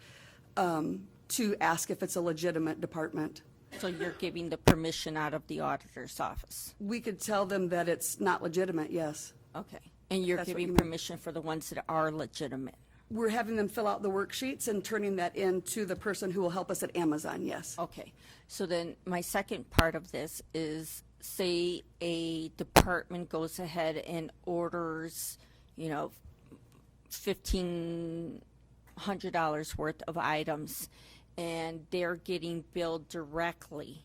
to ask if it's a legitimate department. So you're giving the permission out of the auditor's office? We could tell them that it's not legitimate, yes. Okay. And you're That's what giving you mean. permission for the ones that are legitimate? We're having them fill out the worksheets and turning that in to the person who will help us at Amazon, yes. Okay. So then my second part of this is, say a department goes ahead and orders, $1,500 worth of items, and they're getting billed directly.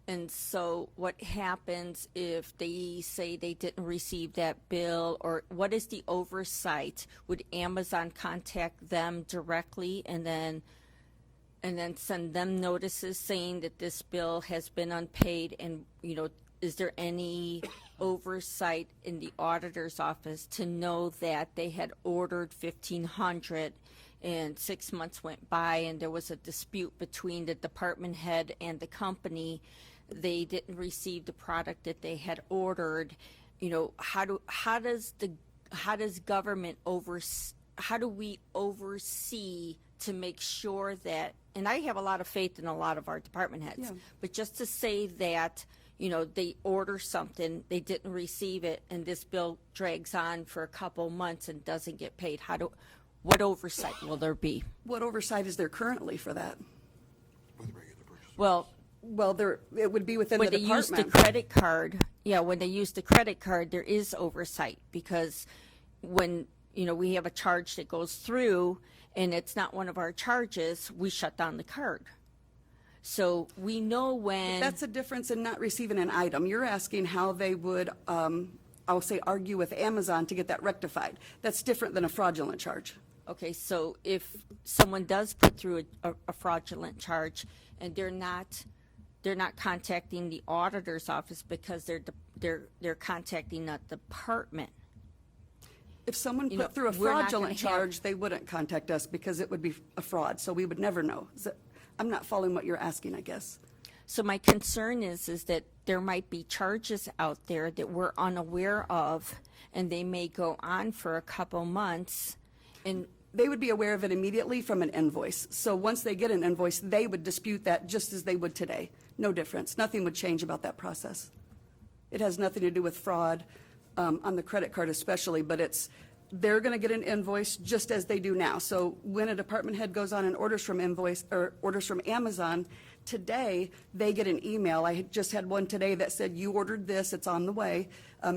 And so what happens if they say they didn't receive that bill, or what is the oversight? Would Amazon contact them directly and then send them notices saying that this bill has been unpaid? And, is there any oversight in the auditor's office to know that they had ordered $1,500 and 6 months went by and there was a dispute between the department head and the company? They didn't receive the product that they had ordered. How do we oversee to make sure that, and I have a lot of faith in a lot of our department heads, Yeah. but just to say that, they order something, they didn't receive it, and this bill drags on for a couple months and doesn't get paid, what oversight will there be? What oversight is there currently for that? Well, Well, it would be within the when they use the department. credit card, when they use the credit card, there is oversight, because when, we have a charge that goes through and it's not one of our charges, we shut down the card. So we know when. That's a difference in not receiving an item. You're asking how they would I'll say, argue with Amazon to get that rectified. That's different than a fraudulent charge. Okay, so if someone does put through a fraudulent charge and they're not contacting the auditor's office because they're contacting a department. If someone You know, put through a we're not fraudulent gonna have- charge, they wouldn't contact us because it would be a fraud, so we would never know. I'm not following what you're asking, I guess. So my concern is that there might be charges out there that we're unaware of, and they may go on for a couple months, and They would be aware of it immediately from an invoice. So once they get an invoice, they would dispute that just as they would today. No difference. Nothing would change about that process. It has nothing to do with fraud, on the credit card especially, but they're going to get an invoice just as they do now. So when a department head goes on and orders from Amazon, today, they get an email. I just had one today that said, you ordered this, it's on the way.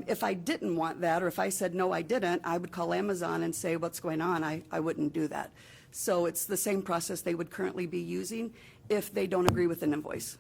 If I didn't want that, or if I said, no, I didn't, I would call Amazon and say, what's going on? I wouldn't do that. So it's the same process they would currently be using if they don't agree with an invoice.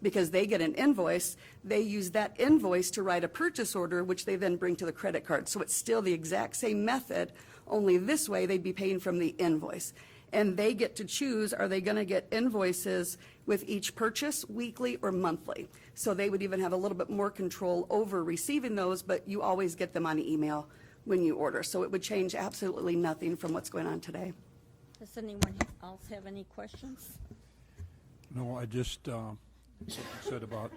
Because they get an invoice, they use that invoice to write a purchase order, which they then bring to the credit card. So it's still the exact same method, only this way they'd be paying from the invoice. And they get to choose, are they going to get invoices with each purchase, weekly or monthly? So they would even have a little bit more control over receiving those, but you always get them on email when you order. So it would change absolutely nothing from what's going on today. does anyone else have any questions? No, I just, something said about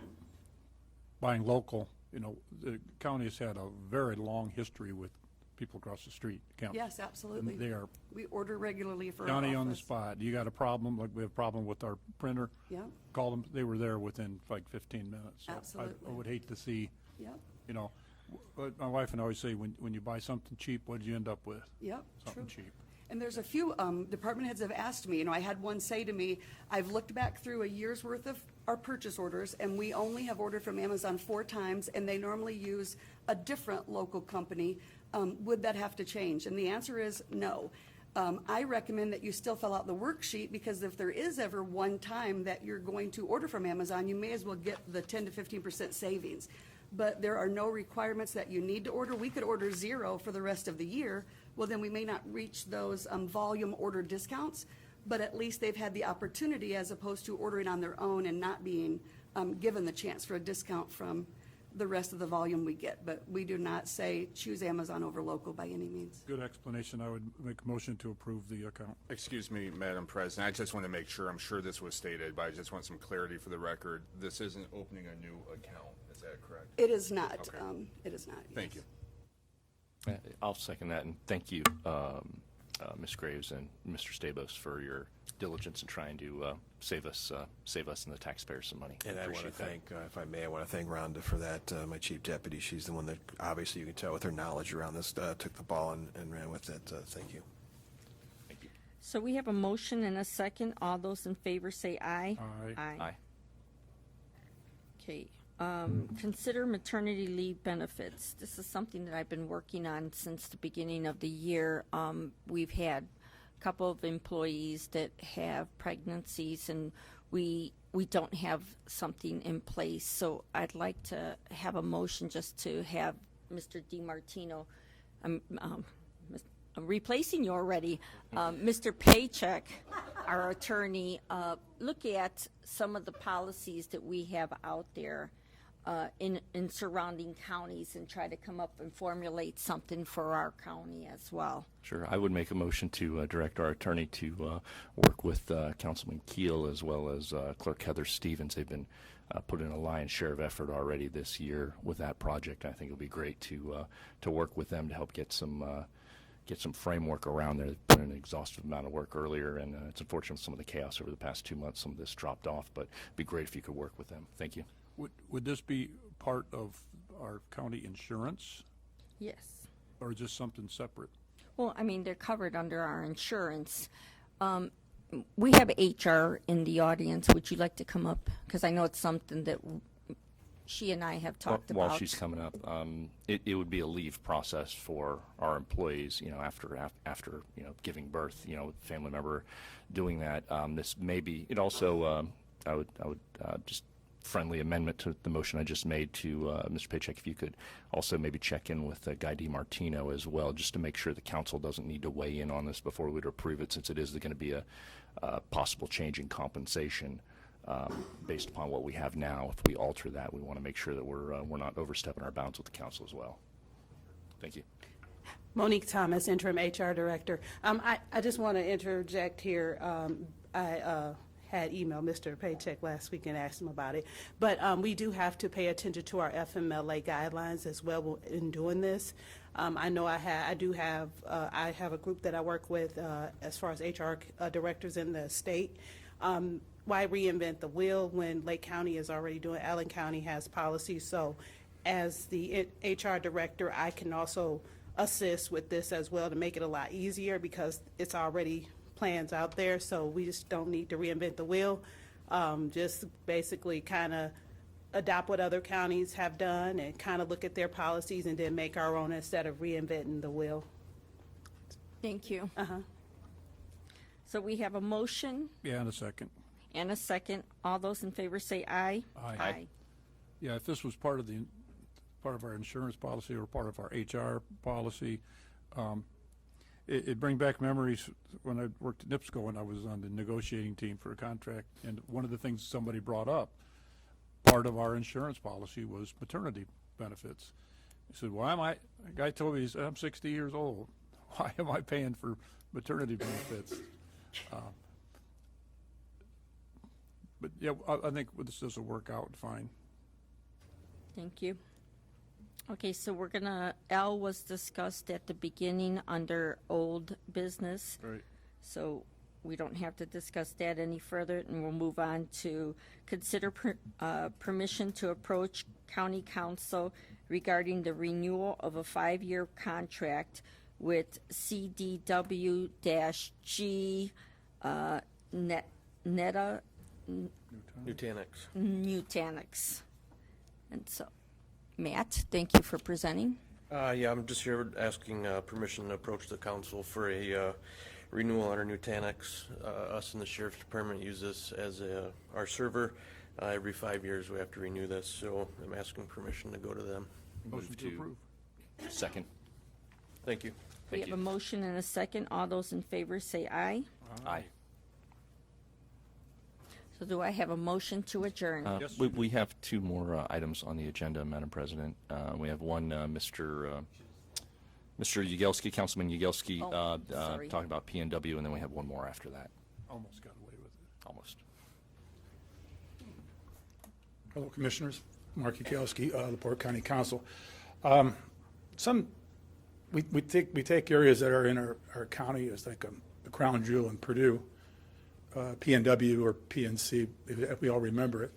buying local. You know, the county has had a very long history with people across the street. County. Yes, absolutely. They are We order regularly for our Johnny on the office. spot. You got a problem, like we have a problem with our printer? Yeah. Call them, they were there within like 15 minutes. So Absolutely. I would hate to see, Yep, you know, but my wife and I always say, when you buy something cheap, what did you end up with? yep, Something true. cheap. And there's a few department heads have asked me, I had one say to me, I've looked back through a year's worth of our purchase orders, and we only have ordered from Amazon 4 times, and they normally use a different local company. Would that have to change? And the answer is no. I recommend that you still fill out the worksheet, because if there is ever one time that you're going to order from Amazon, you may as well get the 10 to 15% savings. But there are no requirements that you need to order. We could order 0 for the rest of the year. Well, then we may not reach those volume order discounts, but at least they've had the opportunity, as opposed to ordering on their own and not being given the chance for a discount from the rest of the volume we get. But we do not say choose Amazon over local by any means. Good explanation. I would make a motion to approve the account. Excuse me, Madam President, I just want to make sure, I'm sure this was stated, but I just want some clarity for the record. This isn't opening a new account, is that correct? It is not. Okay. It is not. Thank yes. you. I'll second that, and thank you, Ms. Graves and Mr. Stabos, for your diligence in trying to save us and the taxpayers some money. And I want to Appreciate that. thank, if I may, I want to thank Rhonda for that, my chief deputy. She's the one that, obviously, you can tell with her knowledge around this, took the ball and ran with it. Thank you. Thank you. So we have a motion and a second. All those in favor say aye. Aye. Aye. Okay, consider maternity leave benefits. This is something that I've been working on since the beginning of the year. We've had a couple of employees that have pregnancies, and we don't have something in place. So I'd like to have a motion just to have Mr. DiMartino, I'm replacing you already, Mr. Paycheck, our attorney, look at some of the policies that we have out there in surrounding counties and try to come up and formulate something for our county as well. Sure. I would make a motion to direct our attorney to work with Councilman Keel as well as Clerk Heather Stevens. They've been put in a lion's share of effort already this year with that project. I think it'll be great to work with them to help get some framework around there. They've done an exhaustive amount of work earlier, and it's unfortunate with some of the chaos over the past 2 months, some of this dropped off, but it'd be great if you could work with them. Thank you. Would this be part of our county insurance, Yes. or is this something separate? Well, I mean, they're covered under our insurance. We have HR in the audience. Would you like to come up? Because I know it's something that she and I have talked about. While she's coming up, it would be a leave process for our employees, after giving birth, family member doing that. This may be, it also, I would just friendly amendment to the motion I just made to Mr. Paycheck, if you could also maybe check in with Guy DiMartino as well, just to make sure the council doesn't need to weigh in on this before we would approve it, since it is going to be a possible change in compensation based upon what we have now. If we alter that, we want to make sure that we're not overstepping our bounds with the council as well. Thank you. Monique Thomas, Interim HR Director. I just want to interject here. I had emailed Mr. Paycheck last week and asked him about it. But we do have to pay attention to our FMLA guidelines as well in doing this. I know I have a group that I work with as far as HR directors in the state. Why reinvent the wheel when Lake County is already doing, Allen County has policies. So as the HR director, I can also assist with this as well to make it a lot easier, because it's already plans out there, so we just don't need to reinvent the wheel. Just basically kind of adopt what other counties have done and kind of look at their policies and then make our own instead of reinventing the wheel. Thank you. So we have a motion Yeah, in a second. and a second. All those in favor say aye. Aye. Yeah, if this was part of our insurance policy or part of our HR policy, it bring back memories when I worked at NIPSCO and I was on the negotiating team for a contract. And one of the things somebody brought up, part of our insurance policy was maternity benefits. He said, why am I, a guy told me, he said, I'm 60 years old. Why am I paying for maternity benefits? But yeah, I think this will work out fine. Thank you. Okay, so we're gonna, L was discussed at the beginning under old business. Right. So we don't have to discuss that any further, and we'll move on to consider permission to approach county council regarding the renewal of a 5-year contract with CDW-G Nutanix. And so, Matt, thank you for presenting. Yeah, I'm just here asking permission to approach the council for a renewal on our Nutanix. Us and the Sheriff's Department use this as our server. Every 5 years we have to renew this, so I'm asking permission to go to them. Motion to approve. Second. Thank you. We have a motion and a second. All those in favor say aye. Aye. So do I have a motion to adjourn? Yes. We have two more items on the agenda, Madam President. We have one, Mr. Yagelski, Councilman Yagelski, sorry. talking about PNW, and then we have one more after that. Almost got away with it. Almost. Hello, Commissioners. Mark Yagelski, LaPorte County Council. We take areas that are in our county as like the crown jewel in Purdue, PNW or PNC, if we all remember it.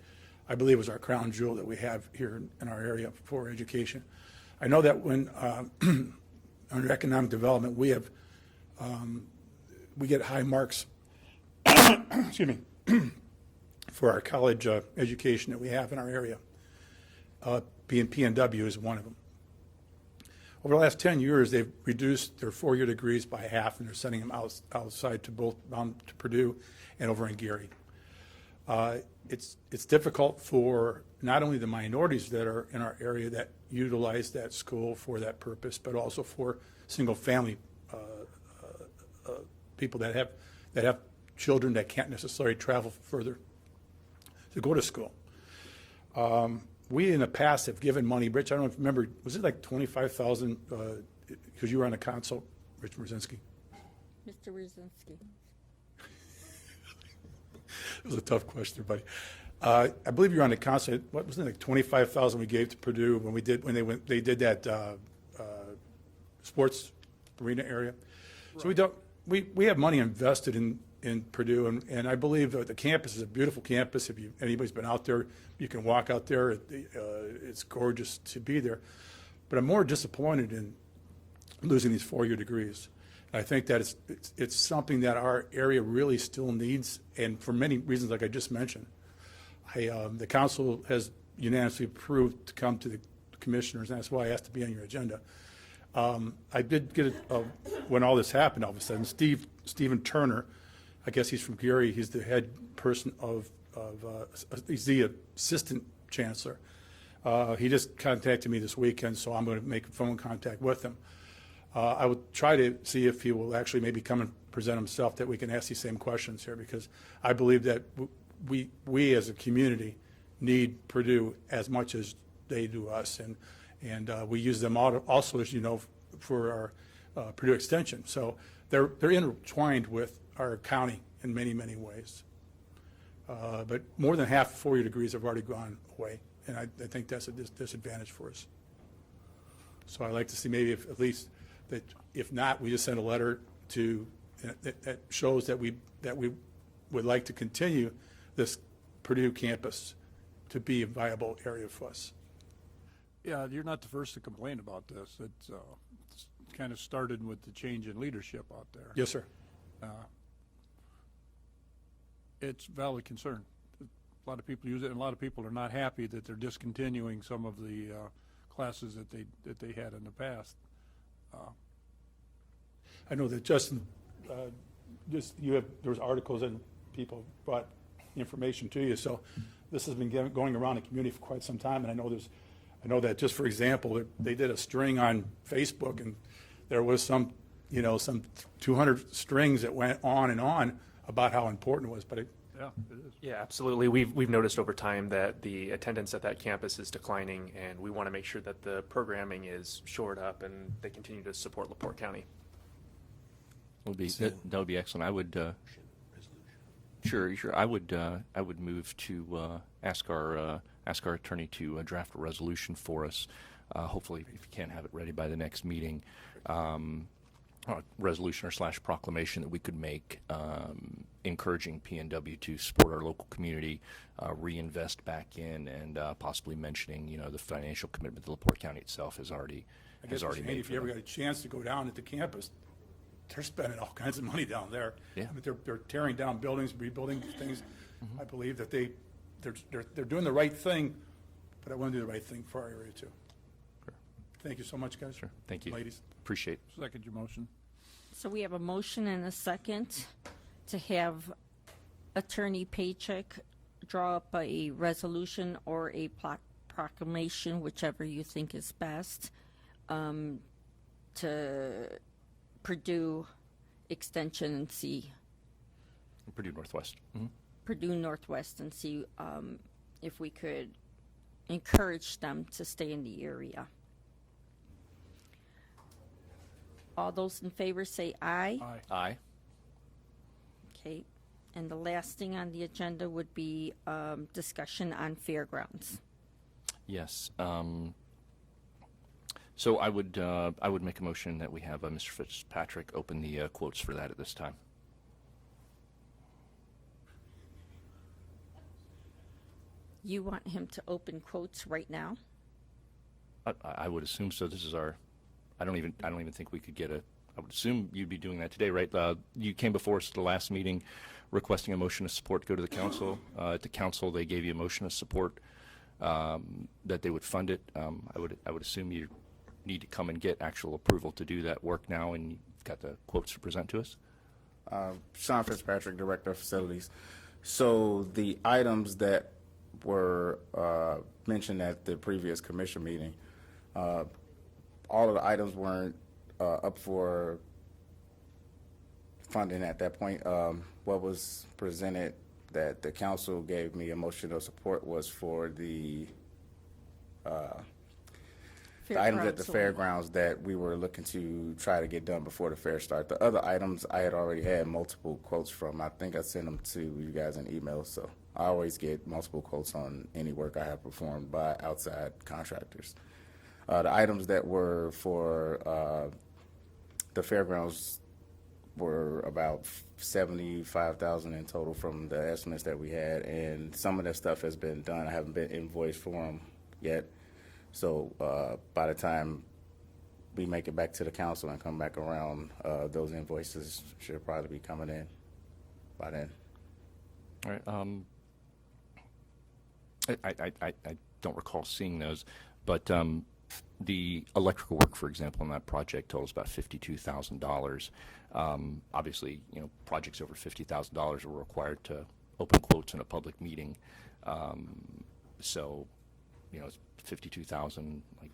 I believe was our crown jewel that we have here in our area for education. I know that when under economic development we have we get high marks excuse me for our college education that we have in our area. PNW is one of them. Over the last 10 years, they've reduced their 4-year degrees by half, and they're sending them outside to both to Purdue and over in Gary. It's difficult for not only the minorities that are in our area that utilize that school for that purpose, but also for single-family people that have children that can't necessarily travel further to go to school. We in the past have given money, Rich, I don't know if you remember, was it like $25,000 because you were on the council, Rich Brzezinski? Mr. Brzezinski. It was a tough question, buddy. I believe you were on the council. What was it, like $25,000 we gave to Purdue when they did that sports arena area? Right. So we have money invested in Purdue, and I believe the campus is a beautiful campus. If anybody's been out there, you can walk out there. It's gorgeous to be there. But I'm more disappointed in losing these 4-year degrees. I think that it's something that our area really still needs, and for many reasons, like I just mentioned. The council has unanimously approved to come to the commissioners, and that's why I asked to be on your agenda. I did get it when all this happened. All of a sudden, Stephen Turner, I guess he's from Gary. He's the head person of he's the assistant chancellor. He just contacted me this weekend, so I'm going to make phone contact with him. I will try to see if he will actually maybe come and present himself, that we can ask these same questions here, because I believe that we as a community need Purdue as much as they do us, and we use them also, as you know, for our Purdue Extension. So they're intertwined with our county in many, many ways. But more than half 4-year degrees have already gone away, and I think that's a disadvantage for us. So I'd like to see maybe at least that, if not, we just send a letter to that shows that we would like to continue this Purdue campus to be a viable area for us. Yeah, you're not the first to complain about this. It's kind of started with the change in leadership out there. Yes, sir. It's a valid concern. A lot of people use it, and a lot of people are not happy that they're discontinuing some of the classes that they had in the past. I know that Justin, there was articles and people brought information to you, so this has been going around the community for quite some time, and I know that, just for example, they did a string on Facebook, and there was some 200 strings that went on and on about how important it was, but yeah, it is. Yeah, absolutely. We've noticed over time that the attendance at that campus is declining, and we want to make sure that the programming is shored up and they continue to support LaPorte County. That would be excellent. I would, sure. I would move to ask our attorney to draft a resolution for us. Hopefully, if you can have it ready by the next meeting, resolution or / proclamation that we could make, encouraging PNW to support our local community, reinvest back in, and possibly mentioning, the financial commitment that LaPorte County itself has already made. If you ever got a chance to go down at the campus, they're spending all kinds of money down there. Yeah. I mean, they're tearing down buildings, rebuilding things. I believe that they're doing the right thing, but I want to do the right thing for our area too. Sure. Thank you so much, guys. Sure. Thank you, ladies. Appreciate it. Second your motion. So we have a motion and a second to have Attorney Paycheck draw up a resolution or a proclamation, whichever you think is best, to Purdue Extension and see Purdue Northwest. Purdue Northwest, and see if we could encourage them to stay in the area. All those in favor say aye. Aye. Aye. Okay. And the last thing on the agenda would be discussion on Fairgrounds. Yes. So I would make a motion that we have Mr. Fitzpatrick open the quotes for that at this time. You want him to open quotes right now? I would assume so. This is our. I don't even think we could get a. I would assume you'd be doing that today, right? You came before us at the last meeting, requesting a motion of support to go to the council. At the council, they gave you a motion of support that they would fund it. I would assume you need to come and get actual approval to do that work now, and you've got the quotes to present to us. Sean Fitzpatrick, Director of Facilities. So the items that were mentioned at the previous commission meeting, all of the items weren't up for funding at that point. What was presented that the council gave me a motion of support was for the items at the fairgrounds that we were looking to try to get done before the fair start. The other items I had already had multiple quotes from. I think I sent them to you guys in email, so I always get multiple quotes on any work I have performed by outside contractors. The items that were for the fairgrounds were about $75,000 in total from the estimates that we had, and some of that stuff has been done. I haven't been invoiced for them yet. So by the time we make it back to the council and come back around, those invoices should probably be coming in by then. All right. I don't recall seeing those, but the electrical work, for example, on that project totals about $52,000. Obviously, projects over $50,000 are required to open quotes in a public meeting. So, you know, it's 52,000, like,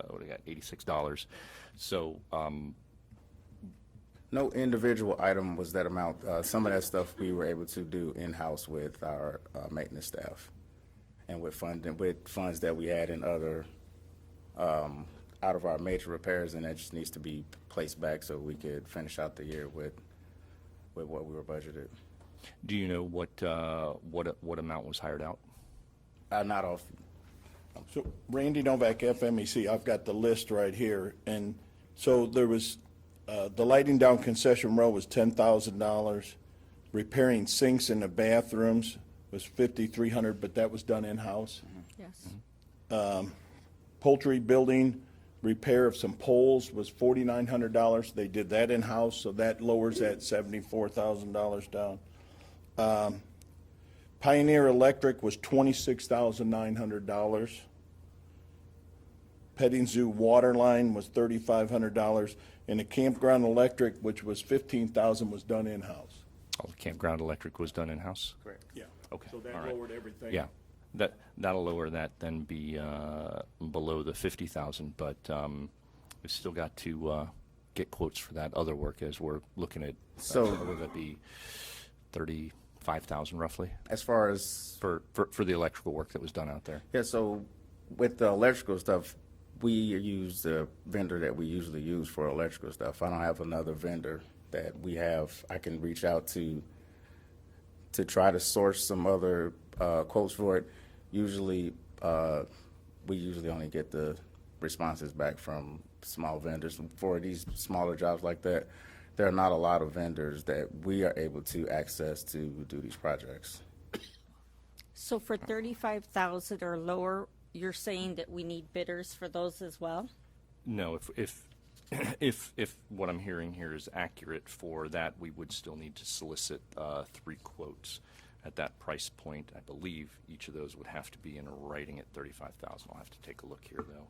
what do I got, $86. So, No individual item was that amount. Some of that stuff we were able to do in-house with our maintenance staff and with funds that we had in other, out of our major repairs, and that just needs to be placed back so we could finish out the year with what we were budgeted. do you know what amount was hired out? Not off. So Randy Novak, FMEC, I've got the list right here. And so there was, the lighting down Concession Row was $10,000. Repairing sinks in the bathrooms was $5,300, but that was done in-house. Yes. Poultry building, repair of some poles was $4,900. They did that in-house, so that lowers that $74,000 down. Pioneer Electric was $26,900. Petting Zoo water line was $3,500, and the campground electric, which was $15,000, was done in-house. Oh, the campground electric was done in-house? Correct. Yeah. Okay, So that all right. lowered everything. Yeah, that'll lower that, then be below the 50,000, but we've still got to get quotes for that other work as we're looking at. So- what would that be, 35,000 roughly As far as for the electrical work that was done out there? Yeah, so with the electrical stuff, we use the vendor that we usually use for electrical stuff. I don't have another vendor that we have I can reach out to try to source some other quotes for it. Usually, we usually only get the responses back from small vendors. For these smaller jobs like that, there are not a lot of vendors that we are able to access to do these projects. So for 35,000 or lower, you're saying that we need bidders for those as well? No, if what I'm hearing here is accurate for that, we would still need to solicit 3 quotes at that price point. I believe each of those would have to be in writing at 35,000. I'll have to take a look here, though.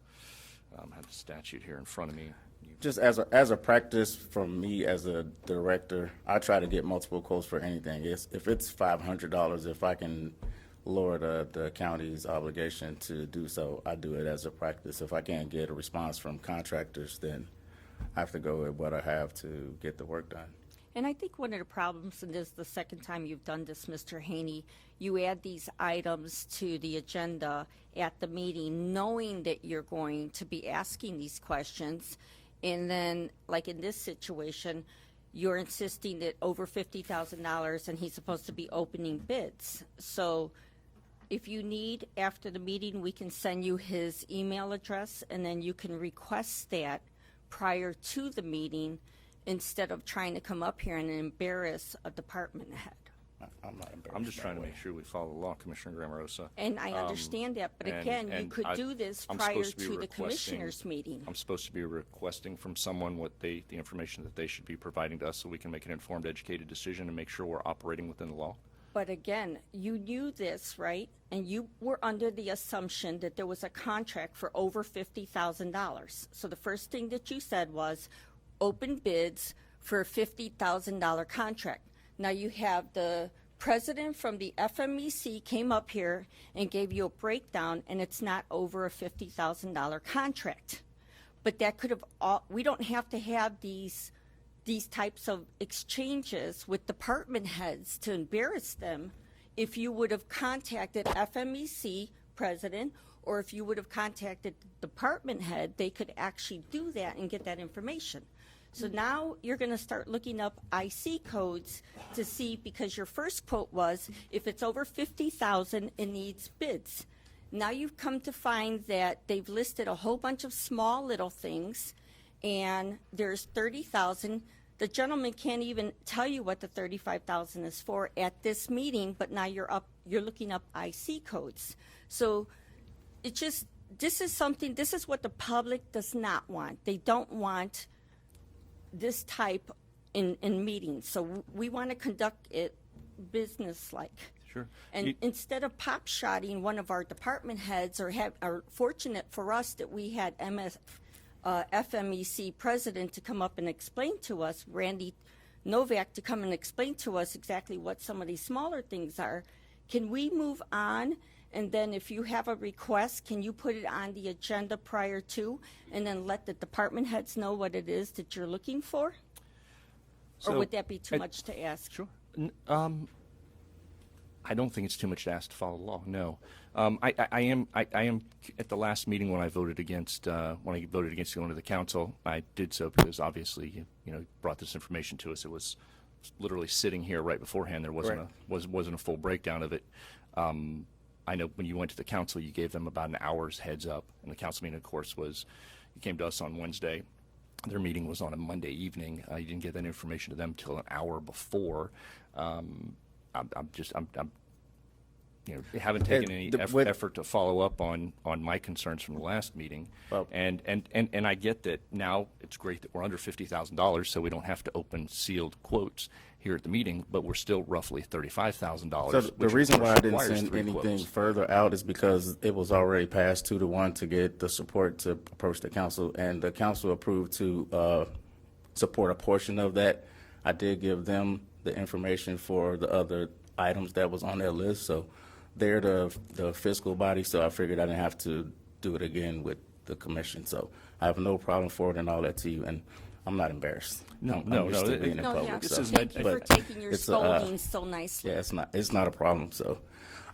I have the statute here in front of me. Just as a practice from me as a director, I try to get multiple quotes for anything. If it's $500, if I can lower the county's obligation to do so, I do it as a practice. If I can't get a response from contractors, then I have to go with what I have to get the work done. And I think one of the problems, and this is the second time you've done this, Mr. Haney, you add these items to the agenda at the meeting, knowing that you're going to be asking these questions, and then, like in this situation, you're insisting that over $50,000, and he's supposed to be opening bids. So if you need, after the meeting, we can send you his email address, and then you can request that prior to the meeting, instead of trying to come up here and embarrass a department head. I'm not embarrassed. I'm just trying to make sure we follow the law, Commissioner Grammarosa. And I understand that, but again, you could do this I'm prior supposed to be to the requesting- commissioners' meeting. I'm supposed to be requesting from someone the information that they should be providing to us so we can make an informed, educated decision and make sure we're operating within the law. But again, you knew this, right? And you were under the assumption that there was a contract for over $50,000. So the first thing that you said was open bids for a $50,000 contract. Now you have the president from the FMEC came up here and gave you a breakdown, and it's not over a $50,000 contract. But that could have we don't have to have these types of exchanges with department heads to embarrass them. If you would have contacted FMEC president, or if you would have contacted the department head, they could actually do that and get that information. So now you're going to start looking up IC codes to see, because your first quote was, if it's over 50,000, it needs bids. Now you've come to find that they've listed a whole bunch of small little things, and there's 30,000. The gentleman can't even tell you what the 35,000 is for at this meeting, but now you're looking up IC codes. So it just, this is what the public does not want. They don't want this type in meetings. So we want to conduct it business-like. Sure. And instead of pop-shotting one of our department heads, or fortunate for us that we had FMEC president to come up and explain to us, Randy Novak to come and explain to us exactly what some of these smaller things are. Can we move on? And then if you have a request, can you put it on the agenda prior to, and then let the department heads know what it is that you're looking for? Or So, would that be too much to ask? Sure. I don't think it's too much to ask to follow the law. No, I am at the last meeting when I voted against going to the council. I did so because obviously you brought this information to us. It was literally sitting here right beforehand. There wasn't wasn't a full breakdown of it. I know when you went to the council, you gave them about an hour's heads up, and the council meeting, of course, you came to us on Wednesday. Their meeting was on a Monday evening. You didn't get that information to them till an hour before. Haven't taken any effort to follow up on my concerns from the last meeting. Well, and I get that now it's great that we're under $50,000, so we don't have to open sealed quotes here at the meeting, but we're still roughly $35,000. So the reason why I didn't send anything further out is because it was already passed 2-1 to get the support to approach the council, and the council approved to support a portion of that. I did give them the information for the other items that was on their list, so they're the fiscal body, so I figured I didn't have to do it again with the commission. So I have no problem forwarding all that to you, and I'm not embarrassed. I'm used to being in public. Thank you for taking your scolding so nicely. Yeah, it's not a problem. So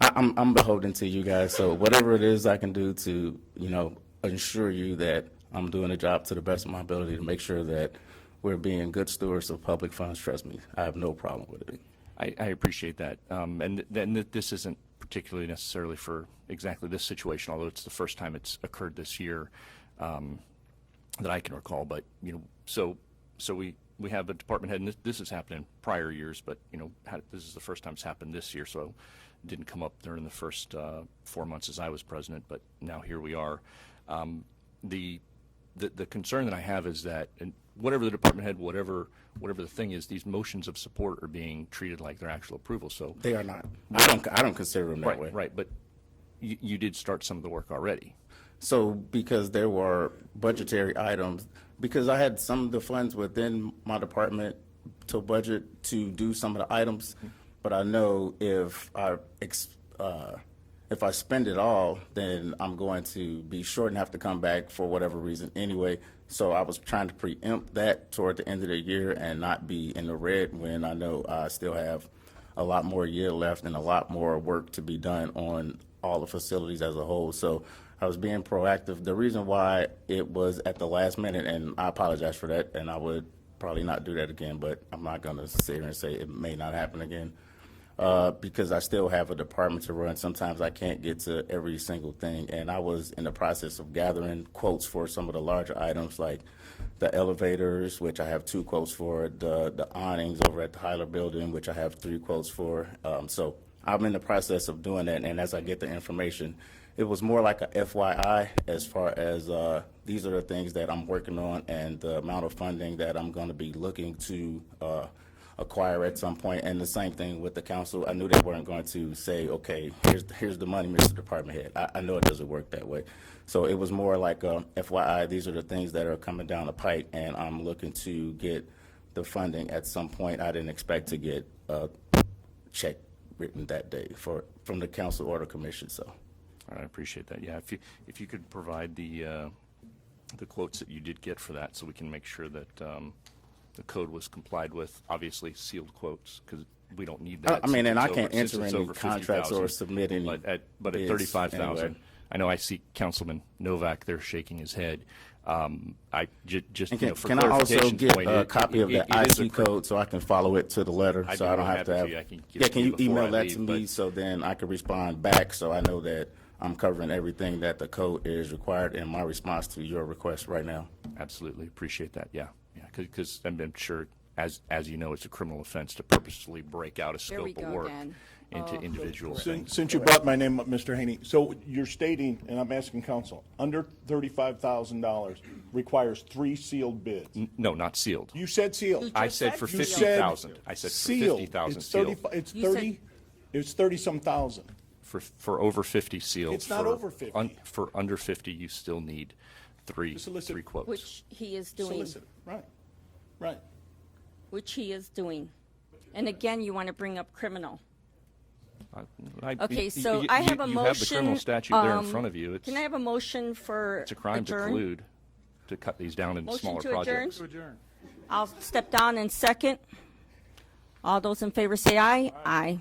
I'm beholden to you guys. So whatever it is I can do to ensure you that I'm doing the job to the best of my ability to make sure that we're being good stewards of public funds, trust me, I have no problem with it. I appreciate that. And then this isn't particularly necessarily for exactly this situation, although it's the first time it's occurred this year that I can recall. But so we have a department head, and this has happened in prior years, but this is the first time it's happened this year. So it didn't come up during the first 4 months as I was president, but now here we are. The concern that I have is that, and whatever the department head, whatever the thing is, these motions of support are being treated like their actual approval. So they are not. I don't consider them that way. Right, but you did start some of the work already. So because there were budgetary items, because I had some of the funds within my department to budget to do some of the items, but I know if I spend it all, then I'm going to be short and have to come back for whatever reason anyway. So I was trying to preempt that toward the end of the year and not be in the red when I know I still have a lot more year left and a lot more work to be done on all the facilities as a whole. So I was being proactive. The reason why it was at the last minute, and I apologize for that, and I would probably not do that again, but I'm not going to sit here and say it may not happen again. Because I still have a department to run. Sometimes I can't get to every single thing. And I was in the process of gathering quotes for some of the larger items like the elevators, which I have 2 quotes for, the awnings over at the Hyler building, which I have 3 quotes for. So I'm in the process of doing that. And as I get the information, it was more like a FYI as far as these are the things that I'm working on and the amount of funding that I'm going to be looking to acquire at some point. And the same thing with the council. I knew they weren't going to say, okay, here's the money, Mr. Department Head. I know it doesn't work that way. So it was more like FYI, these are the things that are coming down the pike, and I'm looking to get the funding at some point. I didn't expect to get a check written that day from the council or the commission. So I appreciate that. Yeah, if you could provide the quotes that you did get for that, so we can make sure that the code was complied with. Obviously, sealed quotes, because we don't need that. I mean, and I can't enter any contracts or submit any. But at $35,000, anyway. I know I see Councilman Novak there shaking his head. I just can, for can I also get point, a copy of the IC code so I can follow it to the letter, so I don't have to have. Can you email that to me so then I can respond back so I know that I'm covering everything that the code is required in my response to your request right now. Absolutely appreciate that. Yeah, because I'm sure, as you know, it's a criminal offense to purposely break out a scope of work into individual things. Since you brought my name up, Mr. Haney, so you're stating, and I'm asking council, under $35,000 requires 3 sealed bids. No, not sealed. You said sealed. I said for 50,000. I said for 50,000 sealed. It's 30-some thousand. For over 50 sealed. It's not over 50. For under 50, you still need three quotes. Which he is doing. Solicit. Right. which he is doing. And again, you want to bring up criminal. Okay, so I have a You have the criminal motion, statute there in front of you. Can I have a motion for It's a crime to adjourn? collude, to cut these down into Motion smaller to adjourn? projects. I'll step down in second. All those in favor say aye. Aye.